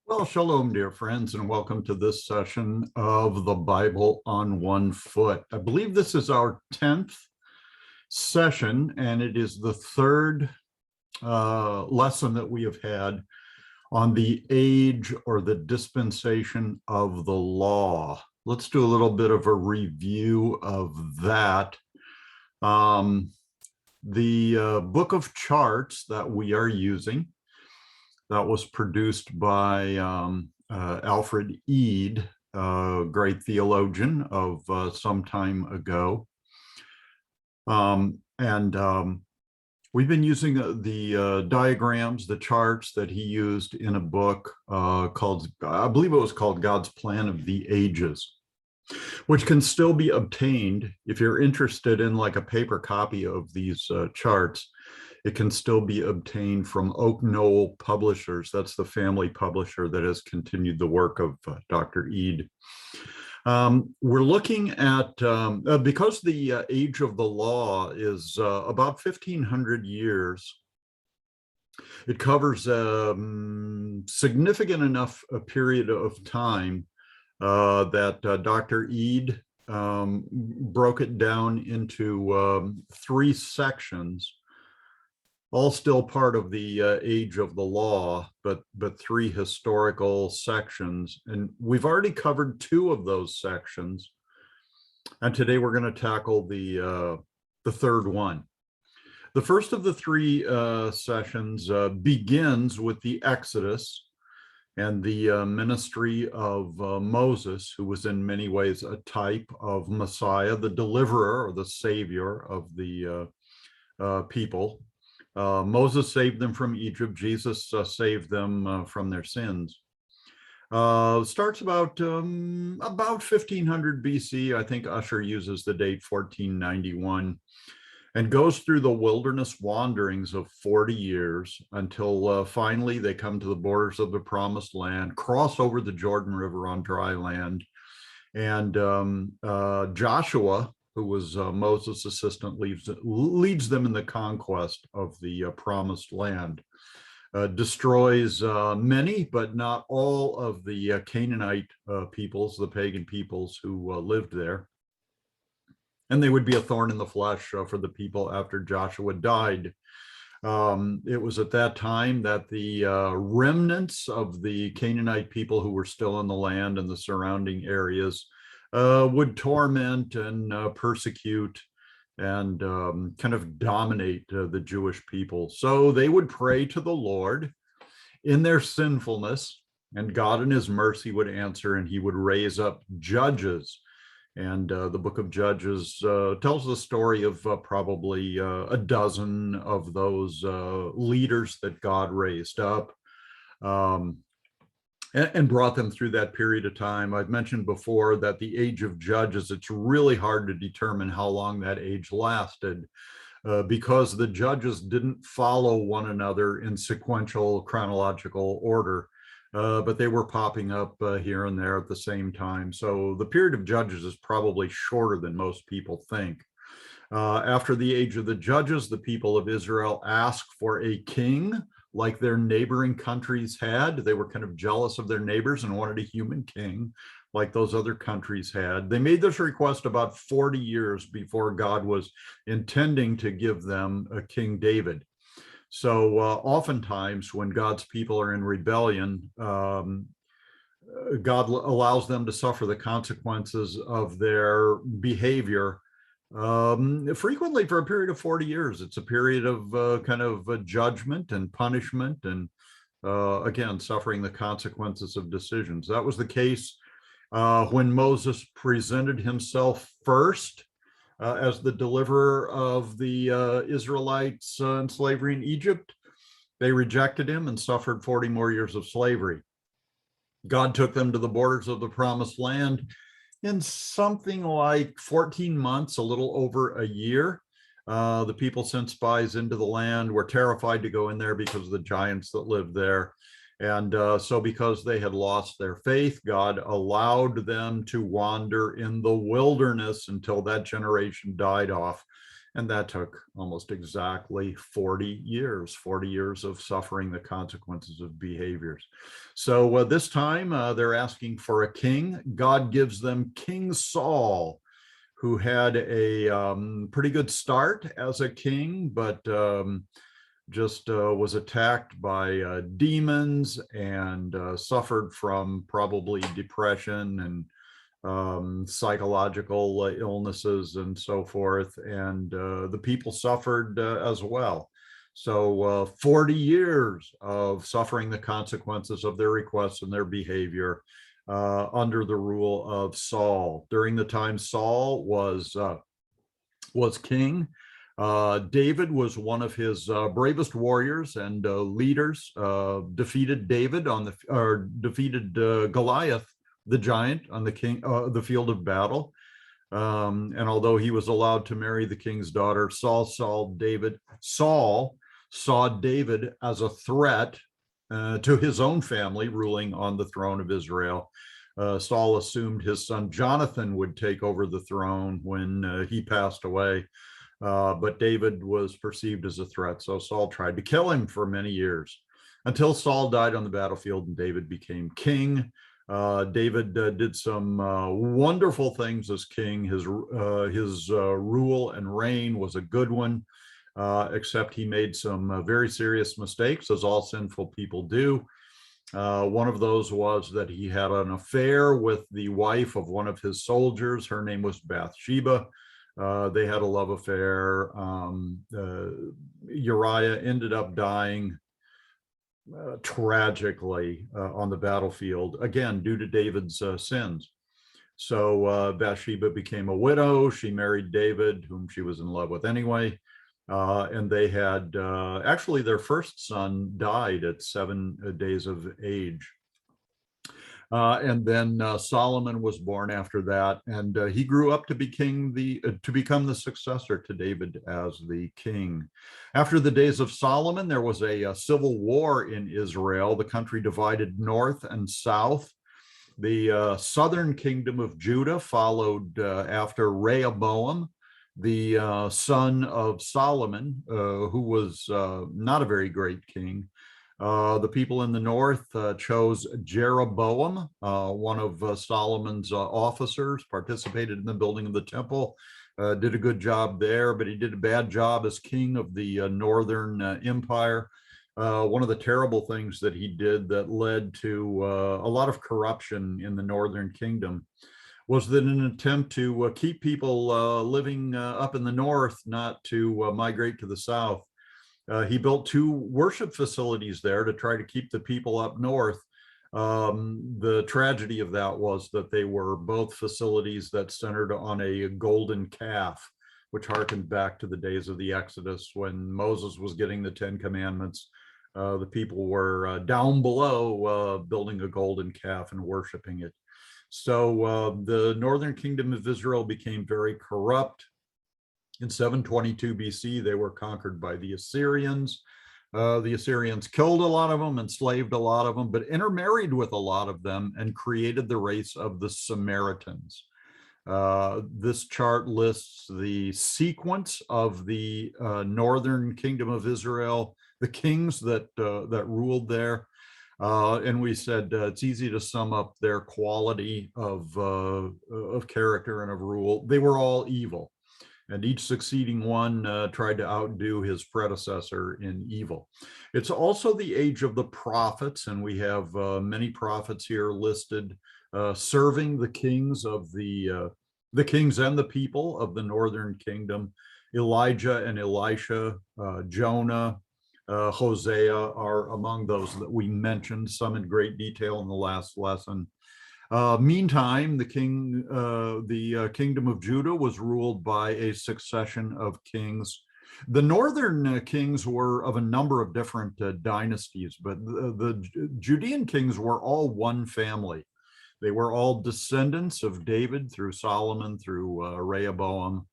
Well, shalom, dear friends, and welcome to this session of the Bible on One Foot. I believe this is our 10th session, and it is the third lesson that we have had on the age or the dispensation of the law. Let's do a little bit of a review of that. The book of charts that we are using, that was produced by Alfred Eade, a great theologian of some time ago. We've been using the diagrams, the charts that he used in a book called, I believe it was called God's Plan of the Ages, which can still be obtained if you're interested in like a paper copy of these charts. It can still be obtained from Oak Knoll Publishers. That's the family publisher that has continued the work of Dr. Eade. We're looking at, because the age of the law is about 1,500 years, it covers significant enough a period of time that Dr. Eade broke it down into 3 sections, all still part of the age of the law, but 3 historical sections. And we've already covered 2 of those sections. And today we're going to tackle the third one. The first of the 3 sessions begins with the Exodus and the ministry of Moses, who was in many ways a type of Messiah, the deliverer or the savior of the people. Moses saved them from Egypt. Jesus saved them from their sins. Starts about 1500 BC. I think Usher uses the date 1491, and goes through the wilderness wanderings of 40 years until finally they come to the borders of the Promised Land, cross over the Jordan River on dry land, and Joshua, who was Moses' assistant, leads them in the conquest of the Promised Land. Destroys many, but not all of the Canaanite peoples, the pagan peoples who lived there. And they would be a thorn in the flesh for the people after Joshua died. It was at that time that the remnants of the Canaanite people who were still in the land and the surrounding areas would torment and persecute and kind of dominate the Jewish people. So they would pray to the Lord in their sinfulness, and God in his mercy would answer, and he would raise up judges. And the book of Judges tells the story of probably a dozen of those leaders that God raised up. And brought them through that period of time. I've mentioned before that the age of Judges, it's really hard to determine how long that age lasted because the judges didn't follow one another in sequential chronological order, but they were popping up here and there at the same time. So the period of Judges is probably shorter than most people think. After the age of the Judges, the people of Israel asked for a king like their neighboring countries had. They were kind of jealous of their neighbors and wanted a human king like those other countries had. They made this request about 40 years before God was intending to give them a King David. So oftentimes when God's people are in rebellion, God allows them to suffer the consequences of their behavior frequently for a period of 40 years. It's a period of kind of judgment and punishment and again, suffering the consequences of decisions. That was the case when Moses presented himself first as the deliverer of the Israelites in slavery in Egypt. They rejected him and suffered 40 more years of slavery. God took them to the borders of the Promised Land in something like 14 months, a little over a year. The people sent spies into the land, were terrified to go in there because of the giants that lived there. And so because they had lost their faith, God allowed them to wander in the wilderness until that generation died off. And that took almost exactly 40 years of suffering the consequences of behaviors. So this time they're asking for a king. God gives them King Saul, who had a pretty good start as a king, but just was attacked by demons and suffered from probably depression and psychological illnesses and so forth. And the people suffered as well. So 40 years of suffering the consequences of their requests and their behavior under the rule of Saul. During the time Saul was king, David was one of his bravest warriors and leaders. Defeated Goliath, the giant, on the field of battle. And although he was allowed to marry the king's daughter, Saul saw David as a threat to his own family ruling on the throne of Israel. Saul assumed his son Jonathan would take over the throne when he passed away. But David was perceived as a threat, so Saul tried to kill him for many years, until Saul died on the battlefield and David became king. David did some wonderful things as king. His rule and reign was a good one, except he made some very serious mistakes, as all sinful people do. One of those was that he had an affair with the wife of one of his soldiers. Her name was Bathsheba. They had a love affair. Uriah ended up dying tragically on the battlefield, again, due to David's sins. So Bathsheba became a widow. She married David, whom she was in love with anyway. And they had, actually their first son died at 7 days of age. And then Solomon was born after that, and he grew up to become the successor to David as the king. After the days of Solomon, there was a civil war in Israel. The country divided north and south. The southern kingdom of Judah followed after Rehoboam, the son of Solomon, who was not a very great king. The people in the north chose Jeroboam, one of Solomon's officers, participated in the building of the temple, did a good job there, but he did a bad job as king of the northern empire. One of the terrible things that he did that led to a lot of corruption in the northern kingdom was that in an attempt to keep people living up in the north, not to migrate to the south, he built 2 worship facilities there to try to keep the people up north. The tragedy of that was that they were both facilities that centered on a golden calf, which harkened back to the days of the Exodus when Moses was getting the 10 Commandments. The people were down below building a golden calf and worshiping it. So the northern kingdom of Israel became very corrupt. In 722 BC, they were conquered by the Assyrians. The Assyrians killed a lot of them, enslaved a lot of them, but intermarried with a lot of them and created the race of the Samaritans. This chart lists the sequence of the northern kingdom of Israel, the kings that ruled there. And we said it's easy to sum up their quality of character and of rule. They were all evil, and each succeeding one tried to outdo his predecessor in evil. It's also the age of the prophets, and we have many prophets here listed serving the kings of the kings and the people of the northern kingdom. Elijah and Elisha, Jonah, Hosea are among those that we mentioned, some in great detail in the last lesson. Meantime, the kingdom of Judah was ruled by a succession of kings. The northern kings were of a number of different dynasties, but the Judean kings were all one family. They were all descendants of David through Solomon, through Rehoboam.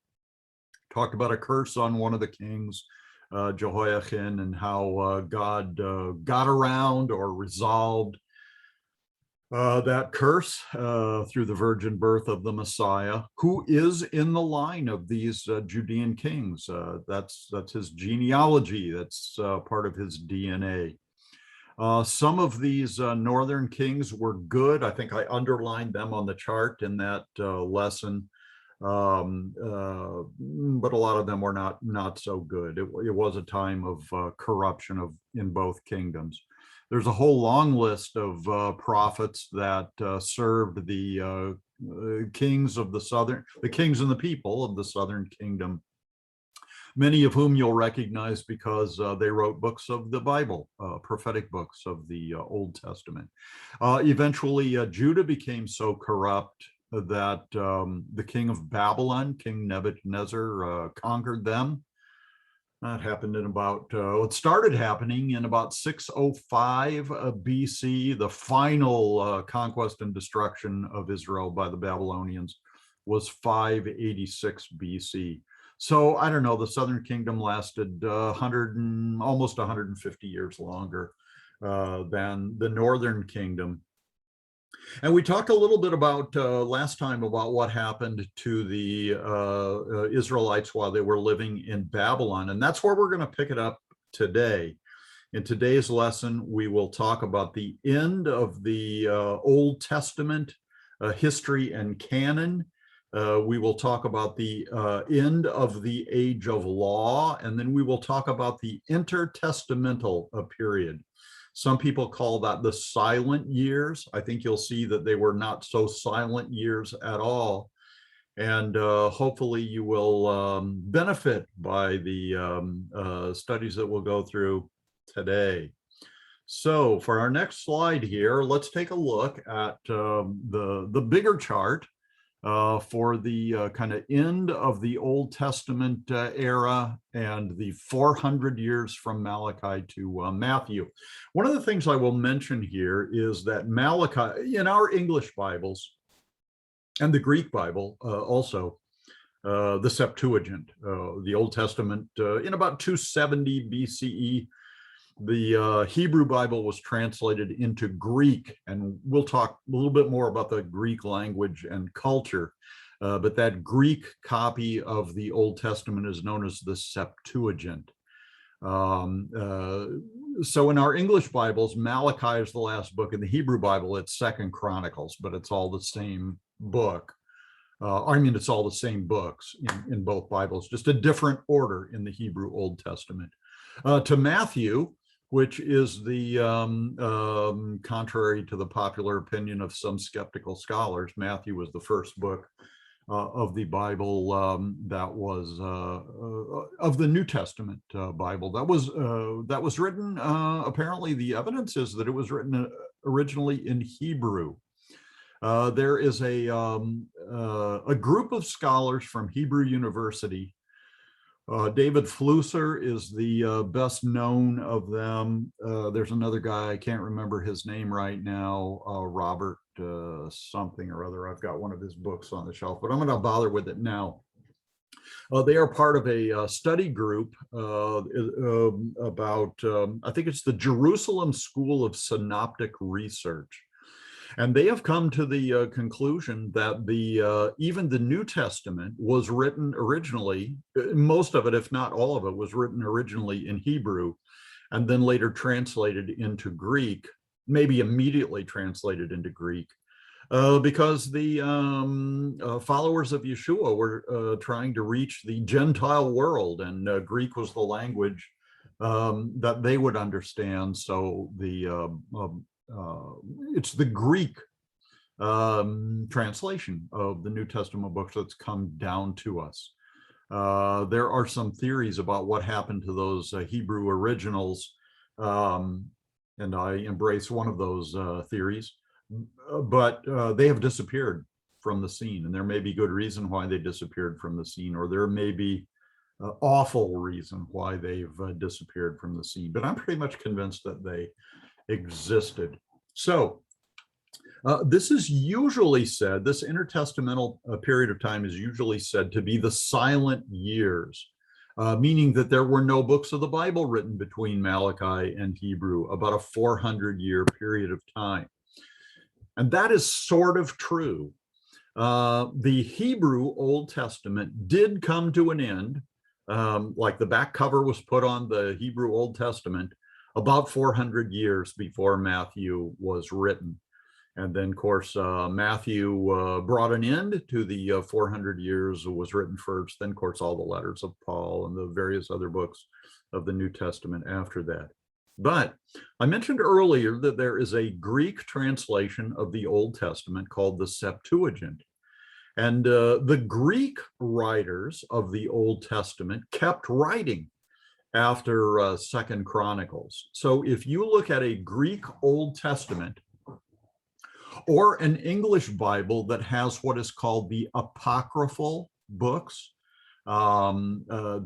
Talked about a curse on one of the kings, Jehoiachin, and how God got around or resolved That curse through the virgin birth of the Messiah, who is in the line of these Judean kings. That's his genealogy. That's part of his DNA. Some of these northern kings were good. I think I underlined them on the chart in that lesson. But a lot of them were not so good. It was a time of corruption in both kingdoms. There's a whole long list of prophets that served the kings of the kings and the people of the southern kingdom, many of whom you'll recognize because they wrote books of the Bible, prophetic books of the Old Testament. Eventually, Judah became so corrupt that the king of Babylon, King Nebuchadnezzar, conquered them. That happened in it started happening in about 605 BC. The final conquest and destruction of Israel by the Babylonians was 586 BC. So I don't know, the Southern Kingdom lasted almost 150 years longer than the Northern Kingdom. And we talked a little bit about last time about what happened to the Israelites while they were living in Babylon. And that's where we're going to pick it up today. In today's lesson, we will talk about the end of the Old Testament history and canon. We will talk about the end of the age of law, and then we will talk about the intertestamental period. Some people call that the silent years. I think you'll see that they were not so silent years at all. And hopefully you will benefit by the studies that we'll go through today. So for our next slide here, let's take a look at the bigger chart for the kind of end of the Old Testament era and the 400 years from Malachi to Matthew. One of the things I will mention here is that Malachi, in our English Bibles and the Greek Bible also, the Septuagint, the Old Testament, in about 270 BCE, the Hebrew Bible was translated into Greek, and we'll talk a little bit more about the Greek language and culture. But that Greek copy of the Old Testament is known as the Septuagint. So in our English Bibles, Malachi is the last book. In the Hebrew Bible, it's Second Chronicles, but it's all the same book. It's all the same books in both Bibles, just a different order in the Hebrew Old Testament. To Matthew, which is the contrary to the popular opinion of some skeptical scholars, Matthew was the first book of the Bible that was of the New Testament Bible that was written. Apparently, the evidence is that it was written originally in Hebrew. There is a group of scholars from Hebrew University. David Flusser is the best known of them. There's another guy, I can't remember his name right now, Robert something or other. I've got one of his books on the shelf, but I'm going to bother with it now. They are part of a study group about, I think it's the Jerusalem School of Synoptic Research. And they have come to the conclusion that even the New Testament was written originally, most of it, if not all of it, was written originally in Hebrew and then later translated into Greek, maybe immediately translated into Greek, because the followers of Yeshua were trying to reach the Gentile world, and Greek was the language that they would understand. So it's the Greek translation of the New Testament books that's come down to us. There are some theories about what happened to those Hebrew originals, and I embrace one of those theories, but they have disappeared from the scene, and there may be good reason why they disappeared from the scene, or there may be awful reason why they've disappeared from the scene, but I'm pretty much convinced that they existed. So this is usually said, this intertestamental period of time is usually said to be the silent years, meaning that there were no books of the Bible written between Malachi and Hebrew, about a 400-year period of time. And that is sort of true. The Hebrew Old Testament did come to an end, like the back cover was put on the Hebrew Old Testament about 400 years before Matthew was written. And then, of course, Matthew brought an end to the 400 years, was written first. Then, of course, all the letters of Paul and the various other books of the New Testament after that. But I mentioned earlier that there is a Greek translation of the Old Testament called the Septuagint. And the Greek writers of the Old Testament kept writing after Second Chronicles. So if you look at a Greek Old Testament or an English Bible that has what is called the apocryphal books, those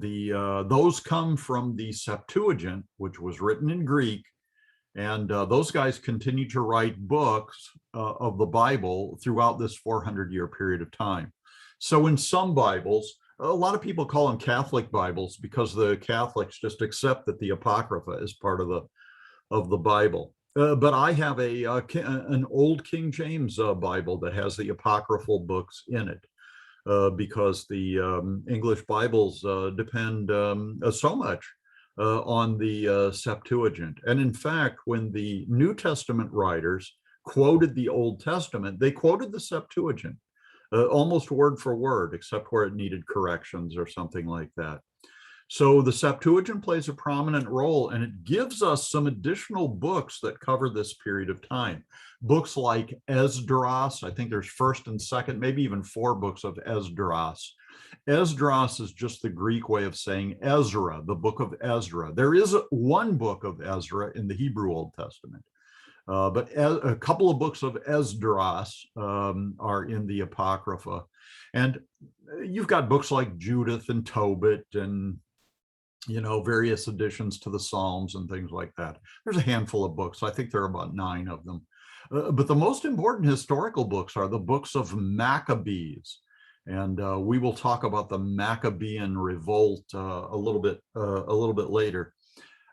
come from the Septuagint, which was written in Greek, and those guys continue to write books of the Bible throughout this 400-year period of time. So in some Bibles, a lot of people call them Catholic Bibles because the Catholics just accept that the Apocrypha is part of the Bible. But I have an old King James Bible that has the apocryphal books in it. Because the English Bibles depend so much on the Septuagint. And in fact, when the New Testament writers quoted the Old Testament, they quoted the Septuagint almost word for word, except where it needed corrections or something like that. So the Septuagint plays a prominent role, and it gives us some additional books that cover this period of time. Books like Esdras, I think there's first and second, maybe even 4 books of Esdras. Esdras is just the Greek way of saying Ezra, the book of Ezra. There is one book of Ezra in the Hebrew Old Testament, but a couple of books of Esdras are in the Apocrypha. And you've got books like Judith and Tobit and various additions to the Psalms and things like that. There's a handful of books. I think there are about 9 of them. But the most important historical books are the books of Maccabees. And we will talk about the Maccabean revolt a little bit later.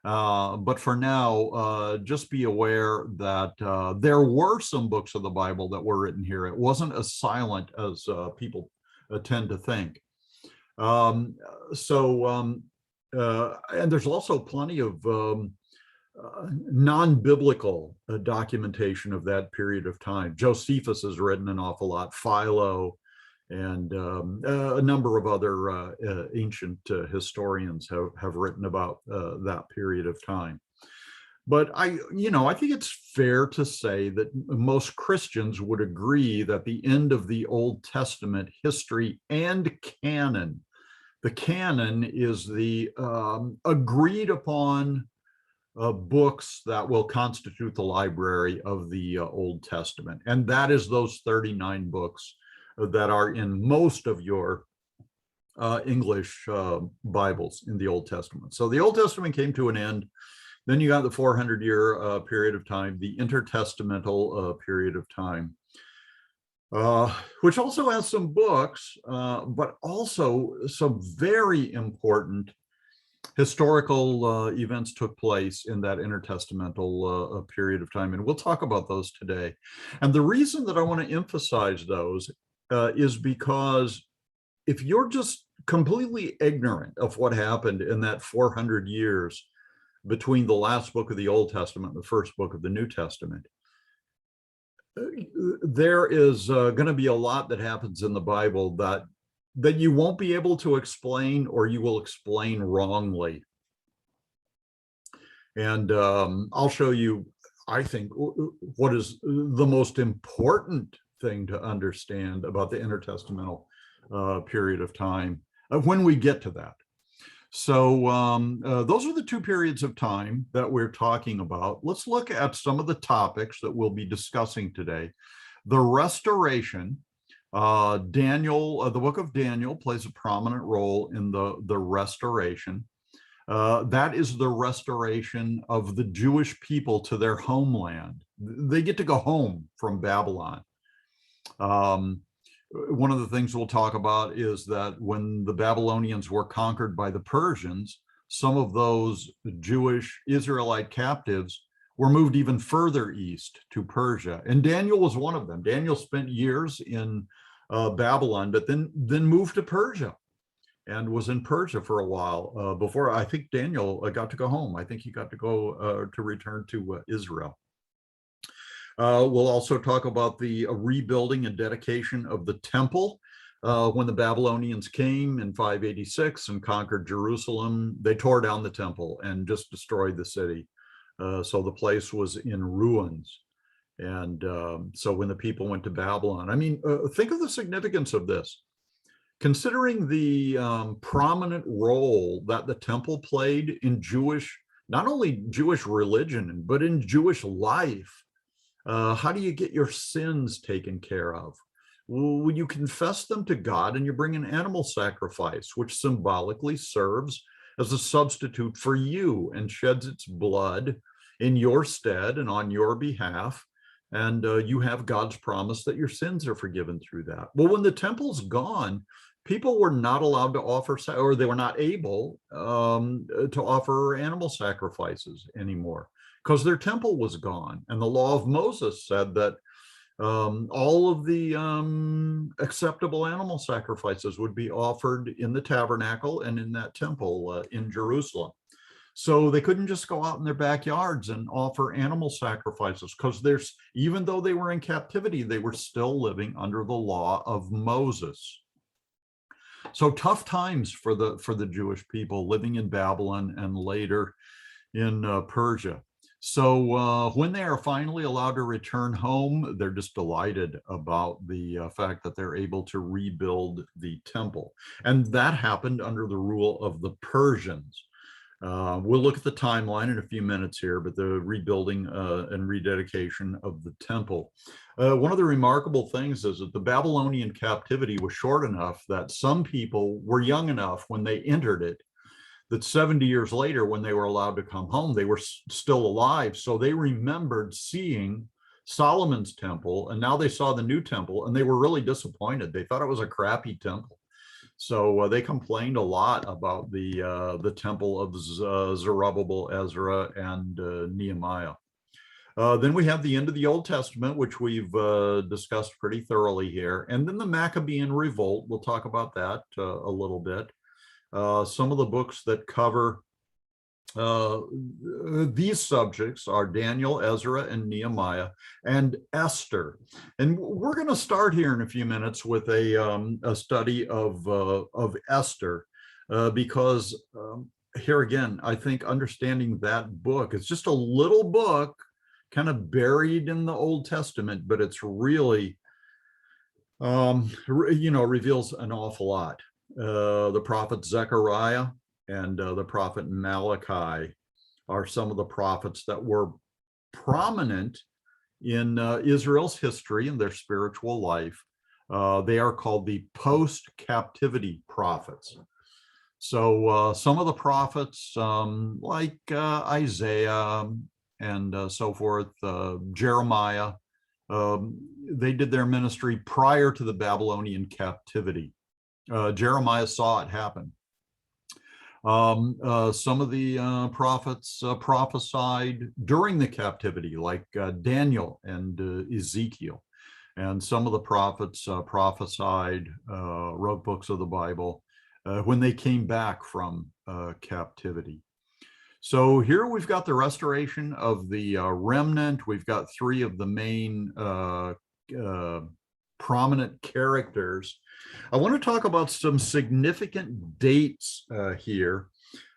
But for now, just be aware that there were some books of the Bible that were written here. It wasn't as silent as people tend to think. And there's also plenty of non-biblical documentation of that period of time. Josephus has written an awful lot, Philo, and a number of other ancient historians have written about that period of time. But I think it's fair to say that most Christians would agree that the end of the Old Testament history and canon, the canon is the agreed upon books that will constitute the library of the Old Testament. And that is those 39 books that are in most of your English Bibles in the Old Testament. So the Old Testament came to an end. Then you got the 400-year period of time, the intertestamental period of time, which also has some books, but also some very important historical events took place in that intertestamental period of time. And we'll talk about those today. And the reason that I want to emphasize those is because if you're just completely ignorant of what happened in that 400 years between the last book of the Old Testament and the first book of the New Testament, there is going to be a lot that happens in the Bible that you won't be able to explain, or you will explain wrongly. And I'll show you, I think, what is the most important thing to understand about the intertestamental period of time when we get to that. So those are the 2 periods of time that we're talking about. Let's look at some of the topics that we'll be discussing today. The restoration. Daniel, the book of Daniel plays a prominent role in the restoration. That is the restoration of the Jewish people to their homeland. They get to go home from Babylon. One of the things we'll talk about is that when the Babylonians were conquered by the Persians, some of those Jewish Israelite captives were moved even further east to Persia. And Daniel was one of them. Daniel spent years in Babylon, but then moved to Persia and was in Persia for a while before I think Daniel got to go home. I think he got to go to return to Israel. We'll also talk about the rebuilding and dedication of the temple. When the Babylonians came in 586 and conquered Jerusalem, they tore down the temple and just destroyed the city. So the place was in ruins. And so when the people went to Babylon, I mean, think of the significance of this. Considering the prominent role that the temple played in Jewish, not only Jewish religion, but in Jewish life, how do you get your sins taken care of? Well, you confess them to God and you bring an animal sacrifice, which symbolically serves as a substitute for you and sheds its blood in your stead and on your behalf. And you have God's promise that your sins are forgiven through that. Well, when the temple's gone, people were not allowed to offer, or they were not able to offer animal sacrifices anymore because their temple was gone. And the law of Moses said that all of the acceptable animal sacrifices would be offered in the tabernacle and in that temple in Jerusalem. So they couldn't just go out in their backyards and offer animal sacrifices because even though they were in captivity, they were still living under the law of Moses. So tough times for the Jewish people living in Babylon and later in Persia. So when they are finally allowed to return home, they're just delighted about the fact that they're able to rebuild the temple. And that happened under the rule of the Persians. We'll look at the timeline in a few minutes here, but the rebuilding and rededication of the temple. One of the remarkable things is that the Babylonian captivity was short enough that some people were young enough when they entered it, that 70 years later, when they were allowed to come home, they were still alive. So they remembered seeing Solomon's temple, and now they saw the new temple, and they were really disappointed. They thought it was a crappy temple. So they complained a lot about the temple of Zerubbabel, Ezra, and Nehemiah. Then we have the end of the Old Testament, which we've discussed pretty thoroughly here. And then the Maccabean Revolt, we'll talk about that a little bit. Some of the books that cover these subjects are Daniel, Ezra, and Nehemiah, and Esther. And we're going to start here in a few minutes with a study of Esther, because here again, I think understanding that book, it's just a little book kind of buried in the Old Testament, but it's really, reveals an awful lot. The prophet Zechariah and the prophet Malachi are some of the prophets that were prominent in Israel's history and their spiritual life. They are called the post-captivity prophets. So some of the prophets like Isaiah and so forth, Jeremiah, they did their ministry prior to the Babylonian captivity. Jeremiah saw it happen. Some of the prophets prophesied during the captivity, like Daniel and Ezekiel. And some of the prophets prophesied, wrote books of the Bible when they came back from captivity. So here we've got the restoration of the remnant. We've got three of the main prominent characters. I want to talk about some significant dates here.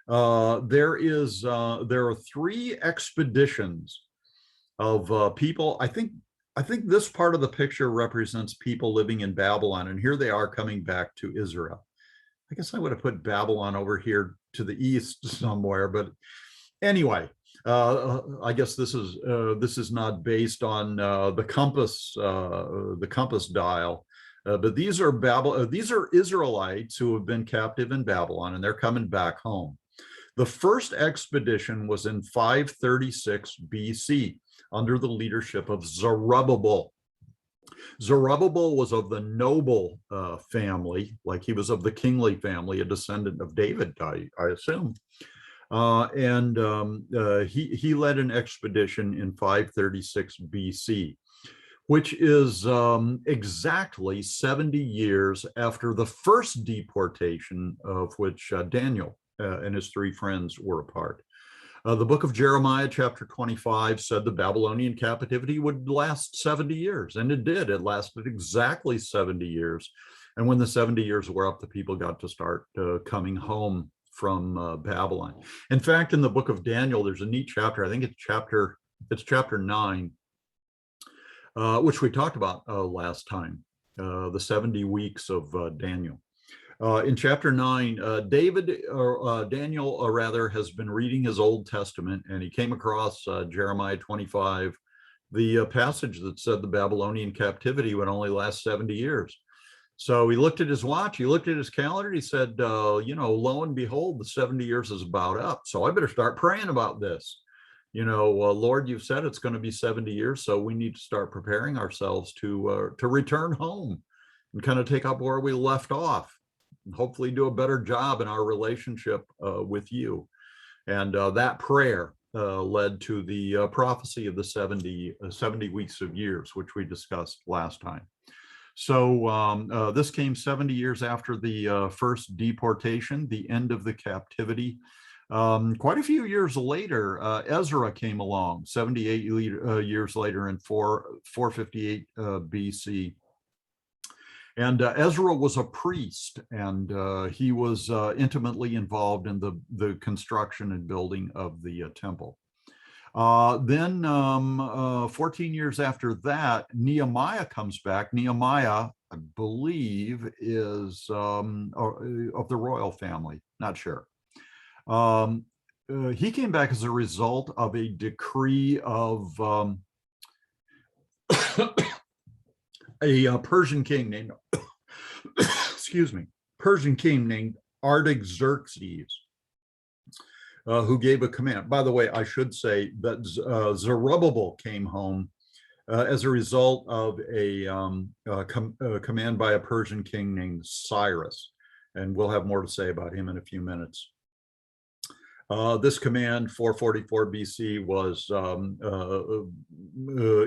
There are three expeditions of people. I think this part of the picture represents people living in Babylon, and here they are coming back to Israel. I guess I would have put Babylon over here to the east somewhere, but anyway, I guess this is not based on the compass dial, but these are Israelites who have been captive in Babylon, and they're coming back home. The first expedition was in 536 BC under the leadership of Zerubbabel. Zerubbabel was of the noble family, like he was of the kingly family, a descendant of David, I assume. He led an expedition in 536 BC, which is exactly 70 years after the first deportation of which Daniel and his three friends were a part. The book of Jeremiah, chapter 25, said the Babylonian captivity would last 70 years, and it did. It lasted exactly 70 years. And when the 70 years were up, the people got to start coming home from Babylon. In fact, in the book of Daniel, there's a neat chapter. I think it's chapter 9, which we talked about last time, the 70 weeks of Daniel. In chapter 9, Daniel rather, has been reading his Old Testament, and he came across Jeremiah 25, the passage that said the Babylonian captivity would only last 70 years. So he looked at his watch, he looked at his calendar, he said, lo and behold, the 70 years is about up. So I better start praying about this. Lord, you've said it's going to be 70 years, so we need to start preparing ourselves to return home and kind of take up where we left off, and hopefully do a better job in our relationship with you. And that prayer led to the prophecy of the 70 weeks of years, which we discussed last time. So this came 70 years after the first deportation, the end of the captivity. Quite a few years later, Ezra came along, 78 years later in 458 BC. And Ezra was a priest, and he was intimately involved in the construction and building of the temple. Then 14 years after that, Nehemiah comes back. Nehemiah, I believe, is of the royal family, not sure. He came back as a result of a decree of a Persian king named, Persian king named Artaxerxes, who gave a command. By the way, I should say that Zerubbabel came home as a result of a command by a Persian king named Cyrus, and we'll have more to say about him in a few minutes. This command, 444 BC, was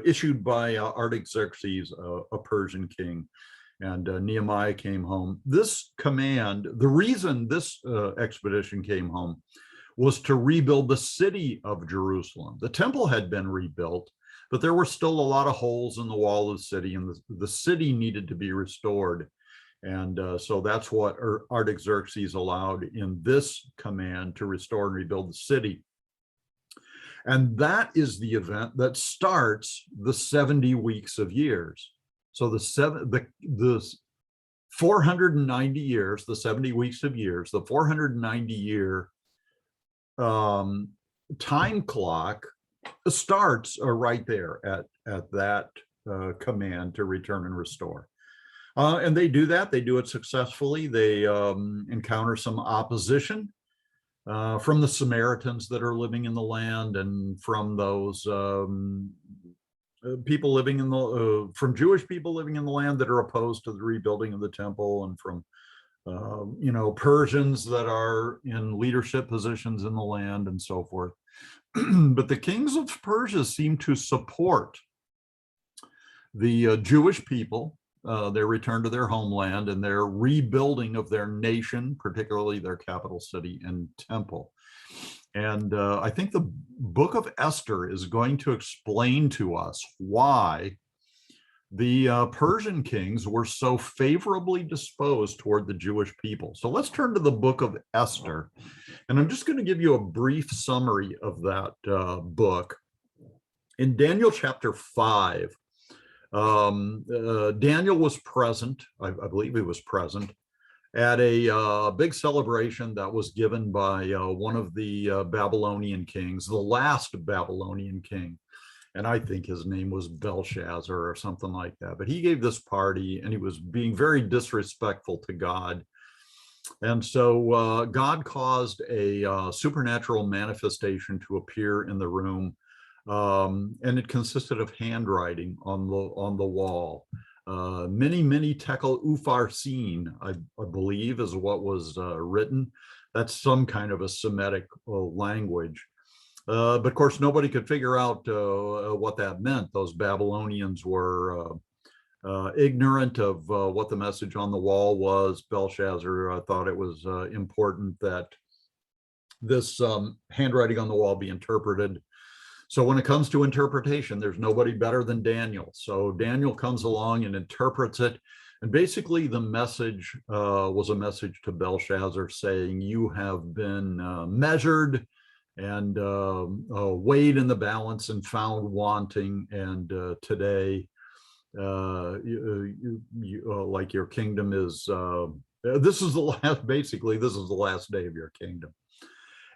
issued by Artaxerxes, a Persian king, and Nehemiah came home. This command, the reason this expedition came home was to rebuild the city of Jerusalem. The temple had been rebuilt, but there were still a lot of holes in the wall of the city, and the city needed to be restored. And so that's what Artaxerxes allowed in this command, to restore and rebuild the city. And that is the event that starts the 70 weeks of years. So the 490 years, the 70 weeks of years, the 490 year time clock starts right there at that command to return and restore. And they do that. They do it successfully. They encounter some opposition from the Samaritans that are living in the land, and from those people living in the from Jewish people living in the land that are opposed to the rebuilding of the temple, and from Persians that are in leadership positions in the land, and so forth. But the kings of Persia seem to support the Jewish people, their return to their homeland, and their rebuilding of their nation, particularly their capital city and temple. And I think the book of Esther is going to explain to us why the Persian kings were so favorably disposed toward the Jewish people. So let's turn to the book of Esther, and I'm just going to give you a brief summary of that book. In Daniel chapter 5, Daniel was present, I believe he was present, at a big celebration that was given by one of the Babylonian kings, the last Babylonian king. And I think his name was Belshazzar or something like that. But he gave this party, and he was being very disrespectful to God. And so God caused a supernatural manifestation to appear in the room. And it consisted of handwriting on the wall. Many tekel upharsin, I believe, is what was written. That's some kind of a Semitic language. But of course, nobody could figure out what that meant. Those Babylonians were ignorant of what the message on the wall was. Belshazzar thought it was important that this handwriting on the wall be interpreted. So when it comes to interpretation, there's nobody better than Daniel. So Daniel comes along and interprets it. And basically the message was a message to Belshazzar saying, you have been measured and weighed in the balance and found wanting. And today, like your kingdom is, this is the last, basically, this is the last day of your kingdom.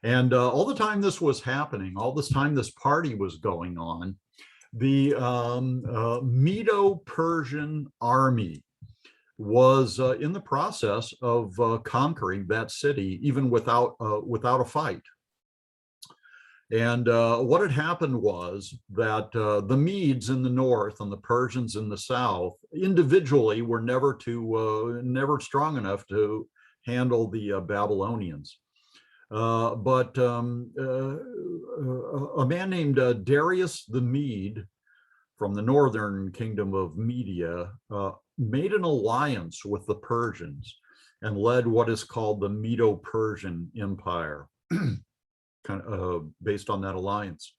And all the time this was happening, all this time this party was going on, the Medo-Persian army was in the process of conquering that city, even without a fight. And what had happened was that the Medes in the north and the Persians in the south individually were never strong enough to handle the Babylonians. But a man named Darius the Mede from the northern kingdom of Media made an alliance with the Persians and led what is called the Medo-Persian Empire, kind of based on that alliance.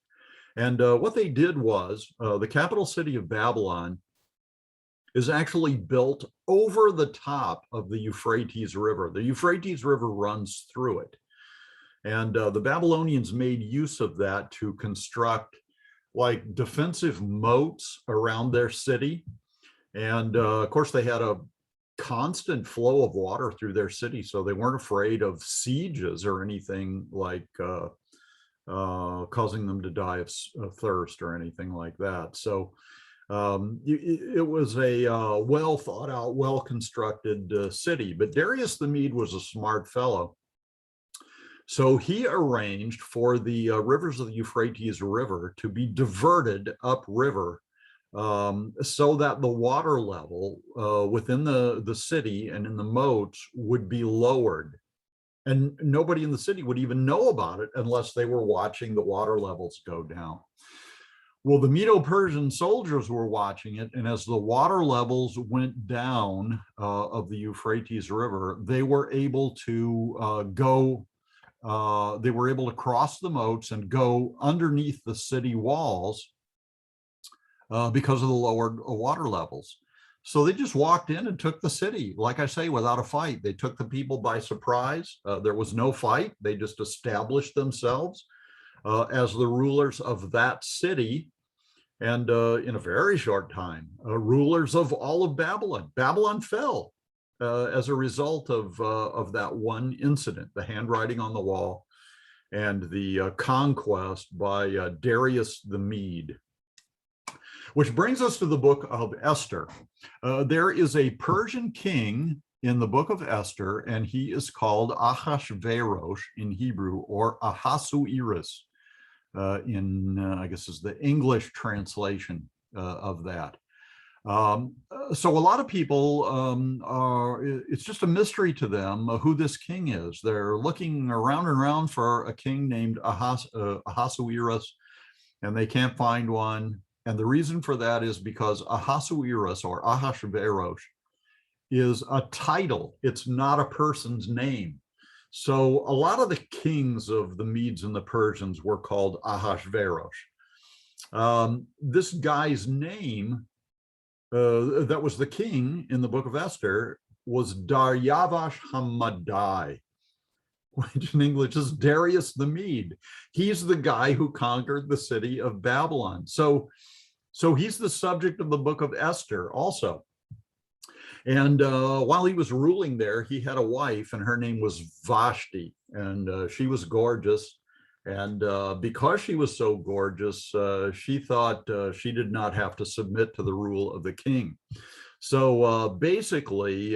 And what they did was the capital city of Babylon is actually built over the top of the Euphrates River. The Euphrates River runs through it. And the Babylonians made use of that to construct like defensive moats around their city. And of course, they had a constant flow of water through their city, so they weren't afraid of sieges or anything like causing them to die of thirst or anything like that. So it was a well thought out, well constructed city. But Darius the Mede was a smart fellow. So he arranged for the rivers of the Euphrates River to be diverted upriver so that the water level within the city and in the moats would be lowered. And nobody in the city would even know about it unless they were watching the water levels go down. Well, the Medo-Persian soldiers were watching it, and as the water levels went down of the Euphrates River, they were able to they were able to cross the moats and go underneath the city walls because of the lowered water levels. So they just walked in and took the city, like I say, without a fight. They took the people by surprise. There was no fight. They just established themselves as the rulers of that city. And in a very short time, rulers of all of Babylon. Babylon fell as a result of that one incident, the handwriting on the wall and the conquest by Darius the Mede. Which brings us to the book of Esther. There is a Persian king in the book of Esther, and he is called Ahasuerus in Hebrew, or Ahasuerus I guess is the English translation of that. So a lot of people it's just a mystery to them who this king is. They're looking around and around for a king named Ahasuerus, and they can't find one. And the reason for that is because Ahasuerus, or Ahasuerus, is a title. It's not a person's name. So a lot of the kings of the Medes and the Persians were called Ahasuerus. This guy's name, that was the king in the book of Esther, was Daryavesh Hamadai, which in English is Darius the Mede. He's the guy who conquered the city of Babylon. So he's the subject of the book of Esther also. And while he was ruling there, he had a wife, and her name was Vashti, and she was gorgeous. And because she was so gorgeous, she thought she did not have to submit to the rule of the king. So basically,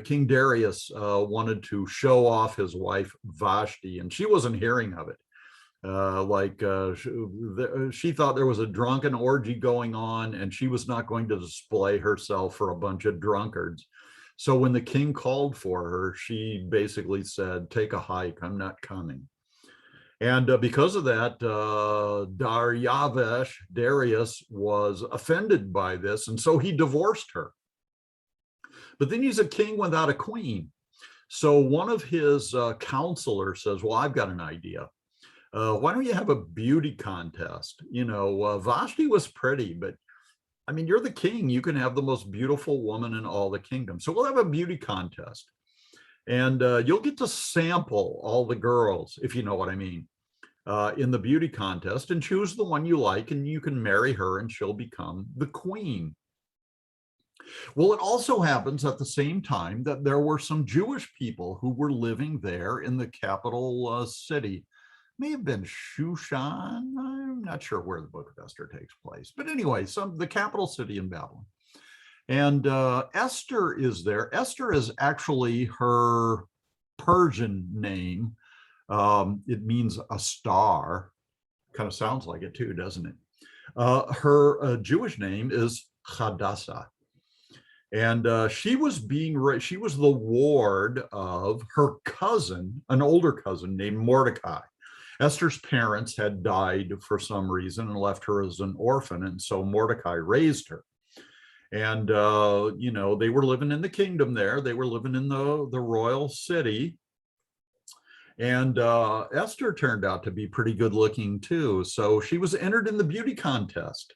King Darius wanted to show off his wife Vashti, and she wasn't hearing of it. She thought there was a drunken orgy going on, and she was not going to display herself for a bunch of drunkards. So when the king called for her, she basically said, "Take a hike. I'm not coming." And because of that, Darius was offended by this, and so he divorced her. But then he's a king without a queen. So one of his counselors says, "Well, I've got an idea. Why don't you have a beauty contest? Vashti was pretty, but I mean, you're the king. You can have the most beautiful woman in all the kingdom. So we'll have a beauty contest. And you'll get to sample all the girls, if you know what I mean, in the beauty contest, and choose the one you like, and you can marry her and she'll become the queen." Well, it also happens at the same time that there were some Jewish people who were living there in the capital city. May have been Shushan. I'm not sure where the book of Esther takes place. But anyway, the capital city in Babylon. And Esther is there. Esther is actually her Persian name. It means a star. Kind of sounds like it too, doesn't it? Her Jewish name is Hadassah. And she was she was the ward of her cousin, an older cousin named Mordecai. Esther's parents had died for some reason and left her as an orphan, and so Mordecai raised her. And they were living in the kingdom there. They were living in the royal city. And Esther turned out to be pretty good looking too. So she was entered in the beauty contest,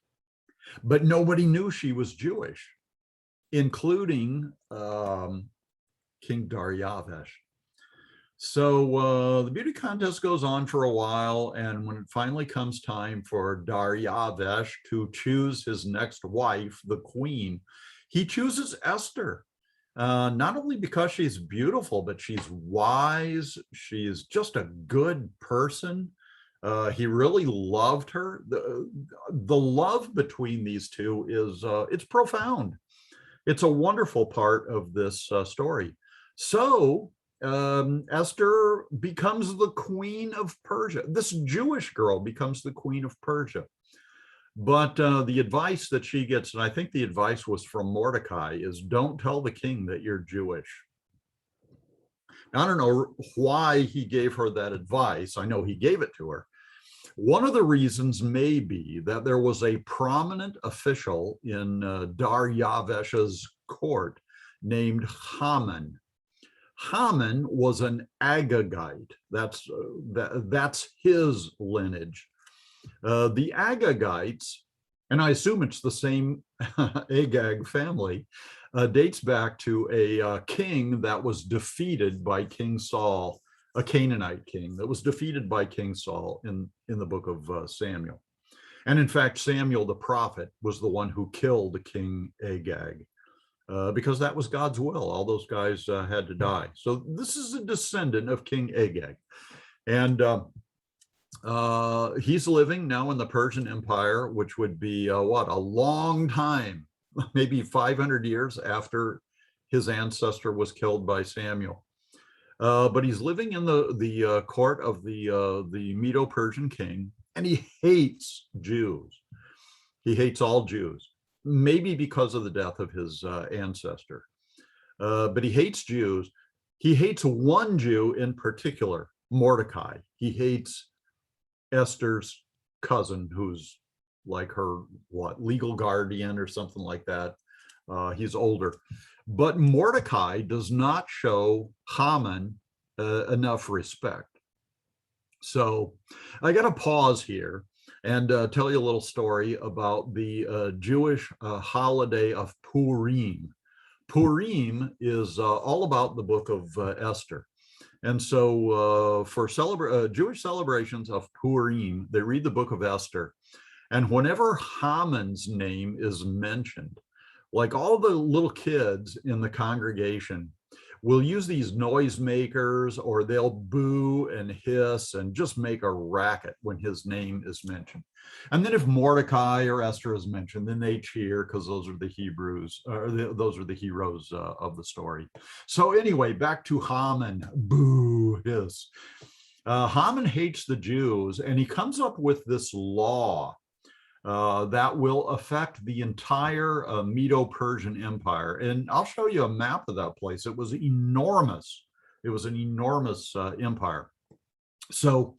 but nobody knew she was Jewish, including King Darius. So the beauty contest goes on for a while, and when it finally comes time for Darius to choose his next wife, the queen, he chooses Esther. Not only because she's beautiful, but she's wise. She's just a good person. He really loved her. The love between these two is it's profound. It's a wonderful part of this story. So Esther becomes the queen of Persia. This Jewish girl becomes the queen of Persia. But the advice that she gets, and I think the advice was from Mordecai, is don't tell the king that you're Jewish. I don't know why he gave her that advice. I know he gave it to her. One of the reasons may be that there was a prominent official in Darius's court named Haman. Haman was an Agagite. That's his lineage. The Agagites, and I assume it's the same Agag family, dates back to a king that was defeated by King Saul, a Canaanite king that was defeated by King Saul in the book of Samuel. And in fact, Samuel the prophet was the one who killed King Agag. Because that was God's will. All those guys had to die. So this is a descendant of King Agag. And he's living now in the Persian Empire, which would be a long time, maybe 500 years after his ancestor was killed by Samuel. But he's living in the court of the Medo-Persian king, and he hates Jews. He hates all Jews. Maybe because of the death of his ancestor. But he hates Jews. He hates one Jew in particular, Mordecai. He hates Esther's cousin, who's like her, legal guardian or something like that. He's older. But Mordecai does not show Haman enough respect. So I got to pause here and tell you a little story about the Jewish holiday of Purim. Purim is all about the book of Esther. And so for Jewish celebrations of Purim, they read the book of Esther. And whenever Haman's name is mentioned, like all the little kids in the congregation will use these noisemakers, or they'll boo and hiss and just make a racket when his name is mentioned. And then if Mordecai or Esther is mentioned, then they cheer because those are the Hebrews, or those are the heroes of the story. So anyway, back to Haman, boo, hiss. Haman hates the Jews, and he comes up with this law that will affect the entire Medo-Persian Empire. And I'll show you a map of that place. It was enormous. It was an enormous empire. So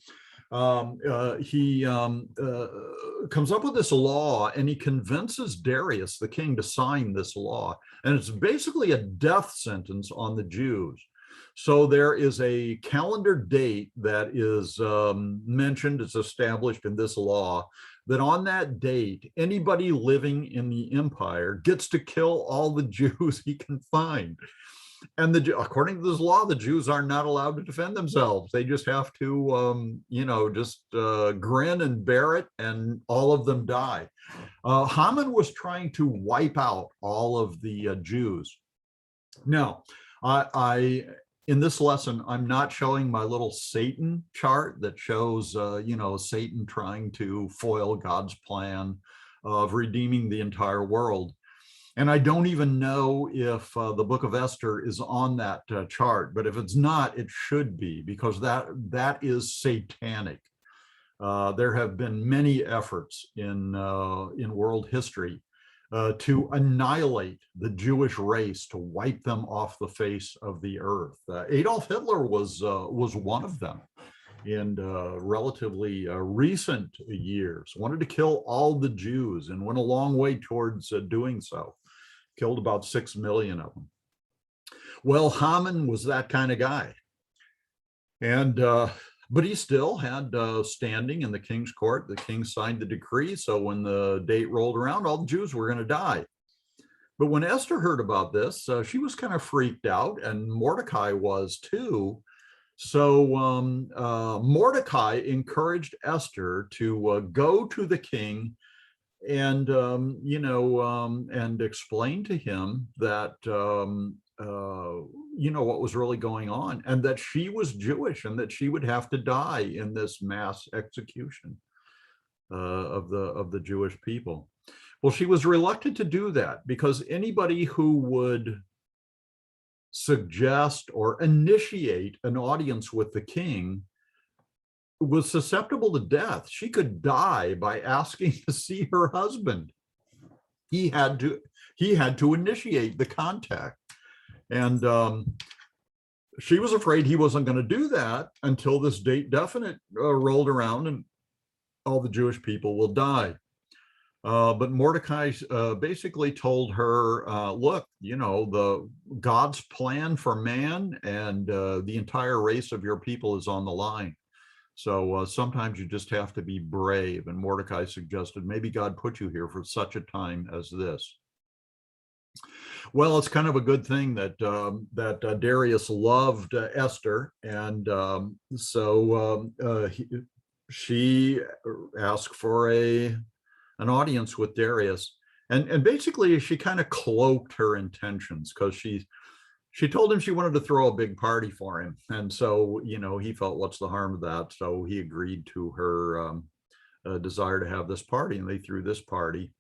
he comes up with this law, and he convinces Darius, the king, to sign this law. And it's basically a death sentence on the Jews. So there is a calendar date that is mentioned, it's established in this law, that on that date, anybody living in the empire gets to kill all the Jews he can find. And according to this law, the Jews are not allowed to defend themselves. They just have to, grin and bear it, and all of them die. Haman was trying to wipe out all of the Jews. Now, in this lesson, I'm not showing my little Satan chart that shows, Satan trying to foil God's plan of redeeming the entire world. And I don't even know if the book of Esther is on that chart, but if it's not, it should be, because that is satanic. There have been many efforts in world history to annihilate the Jewish race, to wipe them off the face of the earth. Adolf Hitler was one of them in relatively recent years. Wanted to kill all the Jews and went a long way towards doing so. Killed about 6 million of them. Well, Haman was that kind of guy. And but he still had standing in the king's court. The king signed the decree, so when the date rolled around, all the Jews were going to die. But when Esther heard about this, she was kind of freaked out, and Mordecai was too. So Mordecai encouraged Esther to go to the king and and explain to him that what was really going on, and that she was Jewish, and that she would have to die in this mass execution of the Jewish people. Well, she was reluctant to do that, because anybody who would suggest or initiate an audience with the king was susceptible to death. She could die by asking to see her husband. He had to initiate the contact. And she was afraid he wasn't going to do that until this date definite rolled around and all the Jewish people will die. But Mordecai basically told her, look, the God's plan for man and the entire race of your people is on the line. So sometimes you just have to be brave. And Mordecai suggested maybe God put you here for such a time as this. Well, it's kind of a good thing that Darius loved Esther, and she asked for an audience with Darius, and basically she kind of cloaked her intentions, because she told him she wanted to throw a big party for him, and so he felt, what's the harm of that? So he agreed to her desire to have this party, and they threw this party.